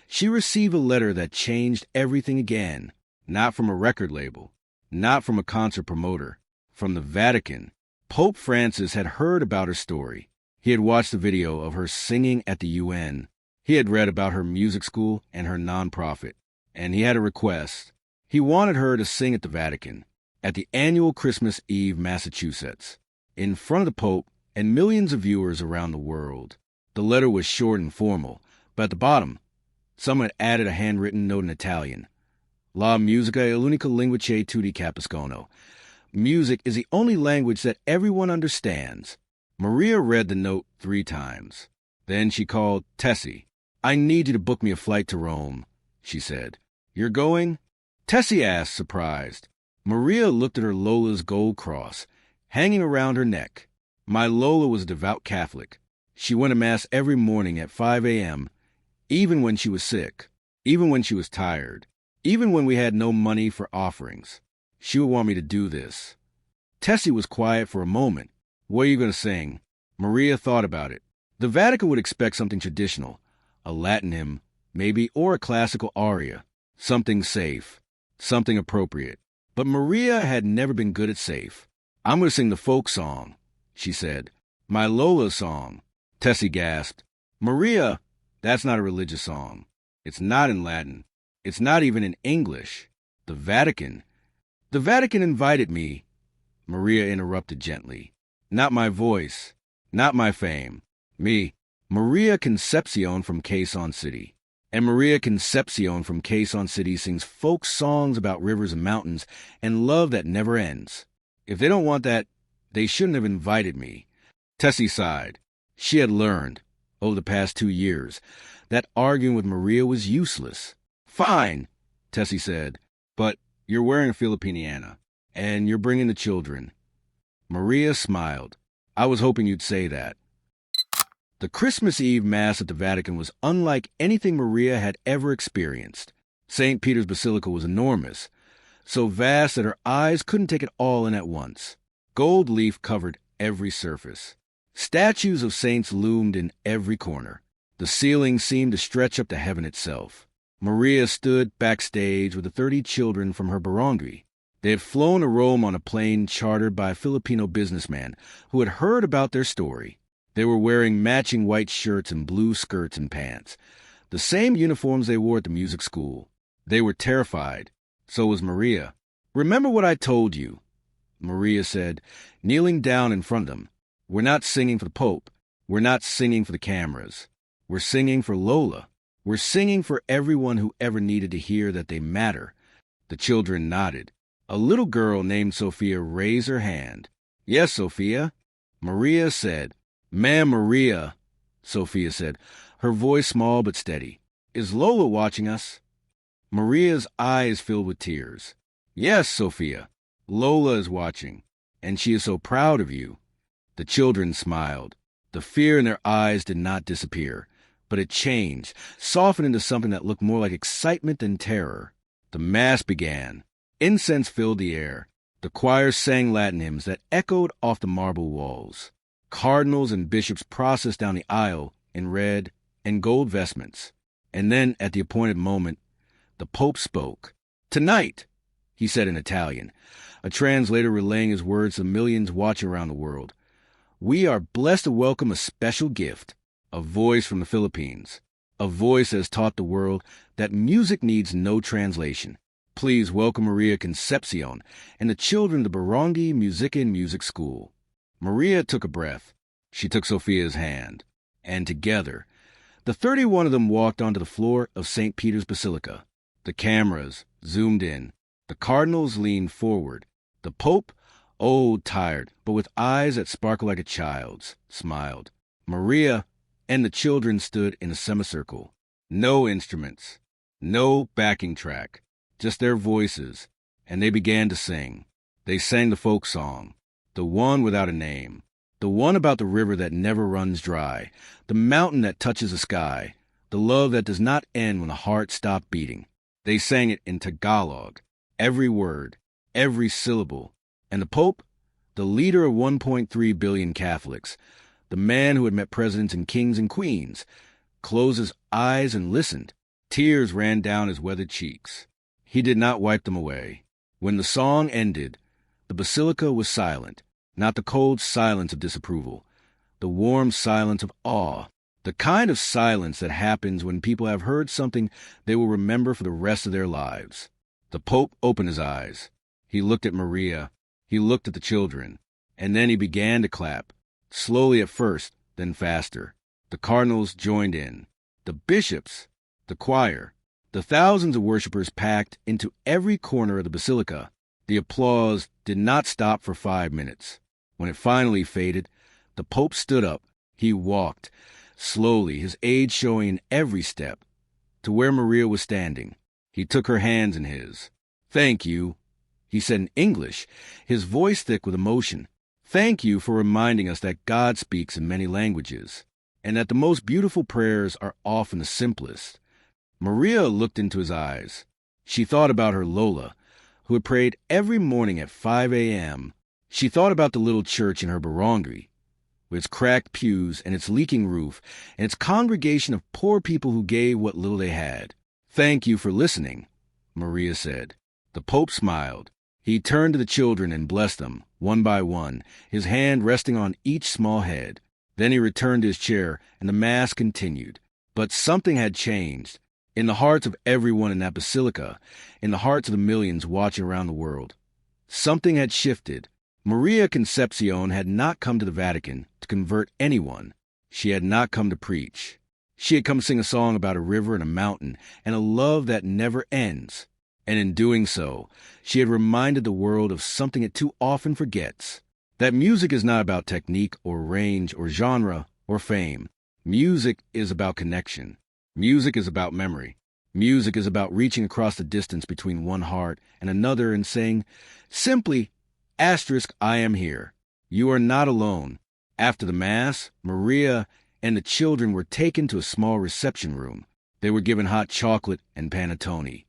she received a letter that changed everything again. Not from a record label, not from a concert promoter, from the Vatican. Pope Francis had heard about her story. He had watched the video of her singing at the UN. He had read about her music school and her nonprofit. And he had a request. He wanted her to sing at the Vatican, at the annual Christmas Eve, Massachusetts, in front of the Pope and millions of viewers around the world. The letter was short and formal, but at the bottom, someone had added a handwritten note in Italian. La musica è l'unica lingua che tutti capiscono. Music is the only language that everyone understands. Maria read the note 3 times. Then she called Tessie. "I need you to book me a flight to Rome," she said. "You're going?" Tessie asked, surprised. Maria looked at her Lola's gold cross, hanging around her neck. My Lola was a devout Catholic. She went to Mass every morning at 5 a.m., even when she was sick, even when she was tired, even when we had no money for offerings. She would want me to do this. Tessie was quiet for a moment. "What are you going to sing?" Maria thought about it. The Vatican would expect something traditional, a Latin hymn, maybe, or a classical aria. Something safe, something appropriate. But Maria had never been good at safe. "I'm going to sing the folk song," she said. "My Lola song." Tessie gasped. "Maria, that's not a religious song. It's not in Latin. It's not even in English. The Vatican invited me." Maria interrupted gently. "Not my voice, not my fame. Me, Maria Concepcion from Quezon City. And Maria Concepcion from Quezon City sings folk songs about rivers and mountains and love that never ends. If they don't want that, they shouldn't have invited me." Tessie sighed. She had learned, over the past 2 years, that arguing with Maria was useless. "Fine," Tessie said, "but you're wearing a Filipiniana, and you're bringing the children." Maria smiled. I was hoping you'd say that. The Christmas Eve Mass at the Vatican was unlike anything Maria had ever experienced. St. Peter's Basilica was enormous, so vast that her eyes couldn't take it all in at once. Gold leaf covered every surface. Statues of saints loomed in every corner. The ceiling seemed to stretch up to heaven itself. Maria stood backstage with the 30 children from her barangay. They had flown to Rome on a plane chartered by a Filipino businessman who had heard about their story. They were wearing matching white shirts and blue skirts and pants, the same uniforms they wore at the music school. They were terrified. So was Maria. "Remember what I told you," Maria said, kneeling down in front of them. "We're not singing for the Pope. We're not singing for the cameras. We're singing for Lola. We're singing for everyone who ever needed to hear that they matter." The children nodded. A little girl named Sophia raised her hand. "Yes, Sophia," Maria said. "Ma'am Maria," Sophia said, her voice small but steady. "Is Lola watching us?" Maria's eyes filled with tears. "Yes, Sophia, Lola is watching, and she is so proud of you." The children smiled. The fear in their eyes did not disappear, but it changed, softened into something that looked more like excitement than terror. The Mass began. Incense filled the air. The choir sang Latin hymns that echoed off the marble walls. Cardinals and bishops processed down the aisle in red and gold vestments. And then, at the appointed moment, the Pope spoke. "Tonight," he said in Italian, a translator relaying his words to millions watching around the world, "we are blessed to welcome a special gift, a voice from the Philippines, a voice that has taught the world that music needs no translation. Please welcome Maria Concepcion and the children of the Barangay Musican Music School." Maria took a breath. She took Sophia's hand, and together, the 31 of them walked onto the floor of St. Peter's Basilica. The cameras zoomed in. The cardinals leaned forward. The Pope, old, tired, but with eyes that sparkled like a child's, smiled. Maria and the children stood in a semicircle. No instruments, no backing track, just their voices, and they began to sing. They sang the folk song, the one without a name, the one about the river that never runs dry, the mountain that touches the sky, the love that does not end when the heart stops beating. They sang it in Tagalog, every word, every syllable. And the Pope, the leader of 1.3 billion Catholics, the man who had met presidents and kings and queens, closed his eyes and listened. Tears ran down his weathered cheeks. He did not wipe them away. When the song ended, the basilica was silent, not the cold silence of disapproval, the warm silence of awe, the kind of silence that happens when people have heard something they will remember for the rest of their lives. The Pope opened his eyes. He looked at Maria. He looked at the children. And then he began to clap, slowly at first, then faster. The cardinals joined in. The bishops, the choir, the thousands of worshippers packed into every corner of the basilica. The applause did not stop for 5 minutes. When it finally faded, the Pope stood up. He walked, slowly, his age showing in every step, to where Maria was standing. He took her hands in his. "Thank you," he said in English, his voice thick with emotion. "Thank you for reminding us that God speaks in many languages, and that the most beautiful prayers are often the simplest." Maria looked into his eyes. She thought about her Lola, who had prayed every morning at 5 a.m. She thought about the little church in her barangay, with its cracked pews and its leaking roof, and its congregation of poor people who gave what little they had. "Thank you for listening," Maria said. The Pope smiled. He turned to the children and blessed them, one by one, his hand resting on each small head. Then he returned to his chair, and the Mass continued. But something had changed. In the hearts of everyone in that basilica, in the hearts of the millions watching around the world. Something had shifted. Maria Concepcion had not come to the Vatican to convert anyone. She had not come to preach. She had come to sing a song about a river and a mountain and a love that never ends. And in doing so, she had reminded the world of something it too often forgets. That music is not about technique or range or genre or fame. Music is about connection. Music is about memory. Music is about reaching across the distance between one heart and another and saying, simply, *I am here. You are not alone. After the Mass, Maria and the children were taken to a small reception room. They were given hot chocolate and panettone,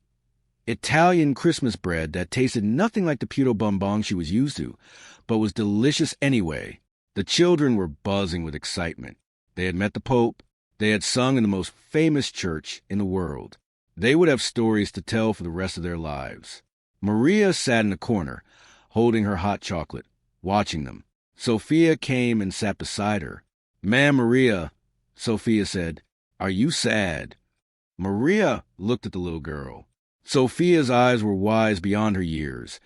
Italian Christmas bread that tasted nothing like the pewter bonbon she was used to, but was delicious anyway. The children were buzzing with excitement. They had met the Pope. They had sung in the most famous church in the world. They would have stories to tell for the rest of their lives. Maria sat in the corner, holding her hot chocolate, watching them. Sophia came and sat beside her. "Ma'am Maria," Sophia said, "are you sad?" Maria looked at the little girl. Sophia's eyes were wise beyond her years,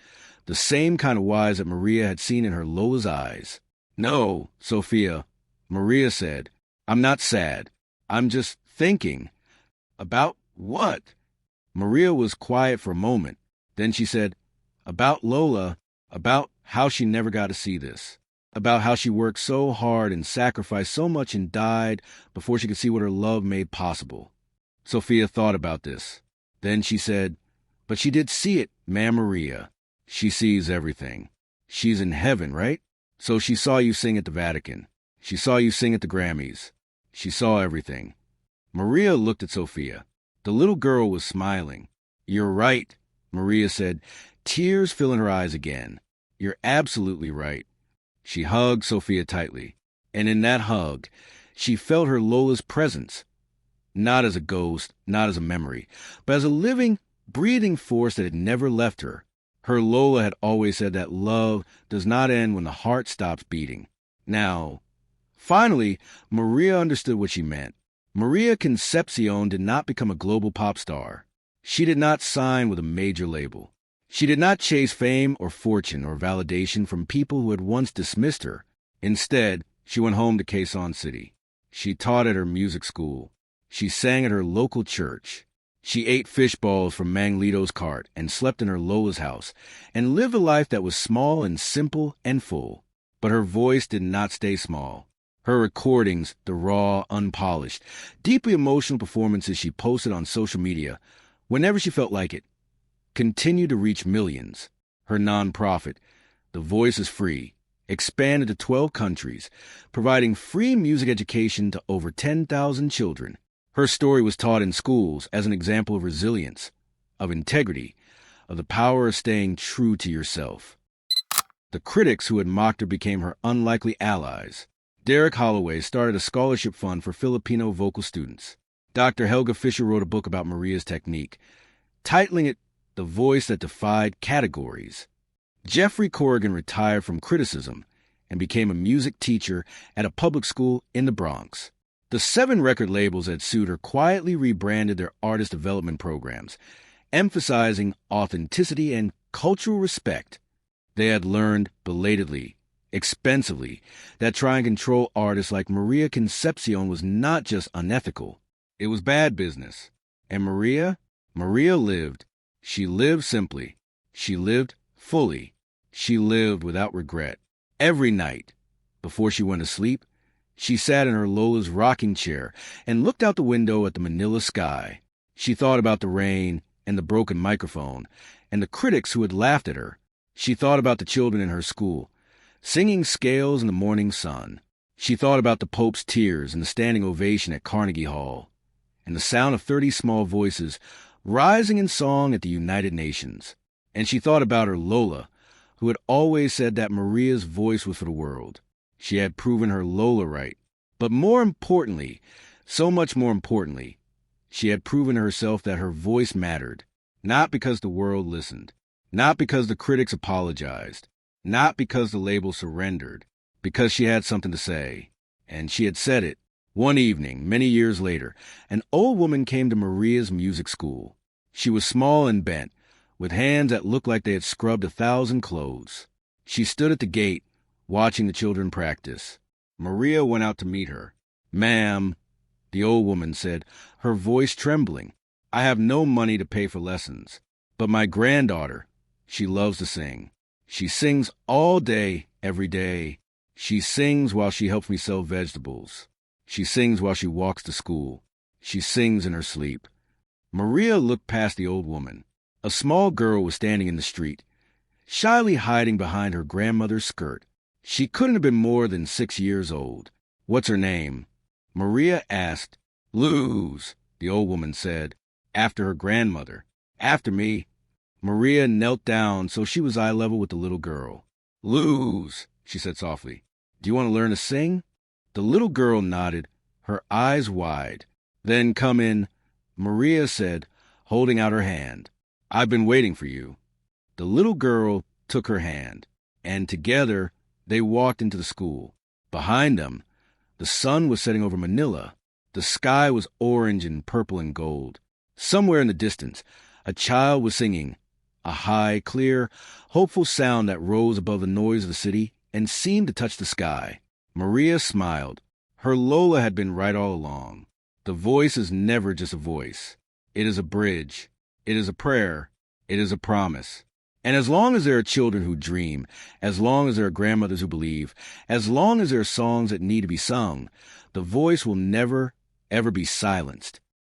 the same kind of wise that Maria had seen in her Lola's eyes. "No, Sophia," Maria said, "I'm not sad. I'm just thinking." "About what?" Maria was quiet for a moment. Then she said, "About Lola, about how she never got to see this, about how she worked so hard and sacrificed so much and died before she could see what her love made possible." Sophia thought about this. Then she said, "But she did see it, Ma'am Maria. She sees everything. She's in heaven, right? So she saw you sing at the Vatican. She saw you sing at the Grammys. She saw everything." Maria looked at Sophia. The little girl was smiling. "You're right," Maria said, tears filling her eyes again. "You're absolutely right." She hugged Sophia tightly, and in that hug, she felt her Lola's presence, not as a ghost, not as a memory, but as a living, breathing force that had never left her. Her Lola had always said that love does not end when the heart stops beating. Now, finally, Maria understood what she meant. Maria Concepcion did not become a global pop star. She did not sign with a major label. She did not chase fame or fortune or validation from people who had once dismissed her. Instead, she went home to Quezon City. She taught at her music school. She sang at her local church. She ate fish balls from Manglito's cart and slept in her Lola's house and lived a life that was small and simple and full. But her voice did not stay small. Her recordings, the raw, unpolished, deeply emotional performances she posted on social media, whenever she felt like it, continued to reach millions. Her nonprofit, The Voice is Free, expanded to 12 countries, providing free music education to over 10,000 children. Her story was taught in schools as an example of resilience, of integrity, of the power of staying true to yourself. The critics who had mocked her became her unlikely allies. Derek Holloway started a scholarship fund for Filipino vocal students. Dr. Helga Fischer wrote a book about Maria's technique, titling it The Voice That Defied Categories. Jeffrey Corrigan retired from criticism and became a music teacher at a public school in the Bronx. The 7 record labels that sued her quietly rebranded their artist development programs, emphasizing authenticity and cultural respect. They had learned belatedly, expensively, that trying to control artists like Maria Concepcion was not just unethical, it was bad business. And Maria lived. She lived simply. She lived fully. She lived without regret. Every night, before she went to sleep, she sat in her Lola's rocking chair and looked out the window at the Manila sky. She thought about the rain and the broken microphone and the critics who had laughed at her. She thought about the children in her school, singing scales in the morning sun. She thought about the Pope's tears and the standing ovation at Carnegie Hall, and the sound of 30 small voices rising in song at the United Nations. And she thought about her Lola, who had always said that Maria's voice was for the world. She had proven her Lola right. But more importantly, so much more importantly, she had proven to herself that her voice mattered, not because the world listened, not because the critics apologized, not because the label surrendered, because she had something to say. And she had said it. One evening, many years later, an old woman came to Maria's music school. She was small and bent, with hands that looked like they had scrubbed 1,000 clothes. She stood at the gate, watching the children practice. Maria went out to meet her. "Ma'am," the old woman said, her voice trembling, "I have no money to pay for lessons, but my granddaughter, she loves to sing. She sings all day, every day. She sings while she helps me sell vegetables. She sings while she walks to school. She sings in her sleep." Maria looked past the old woman. A small girl was standing in the street, shyly hiding behind her grandmother's skirt. She couldn't have been more than 6 years old. "What's her name?" Maria asked. "Luz," the old woman said, "after her grandmother. After me." Maria knelt down so she was eye level with the little girl. "Luz," she said softly, "do you want to learn to sing?" The little girl nodded, her eyes wide. "Then come in," Maria said, holding out her hand. "I've been waiting for you." The little girl took her hand, and together they walked into the school. Behind them, the sun was setting over Manila. The sky was orange and purple and gold. Somewhere in the distance, a child was singing, a high, clear, hopeful sound that rose above the noise of the city and seemed to touch the sky. Maria smiled. Her Lola had been right all along. The voice is never just a voice. It is a bridge. It is a prayer. It is a promise. And as long as there are children who dream, as long as there are grandmothers who believe, as long as there are songs that need to be sung, the voice will never, ever be silenced.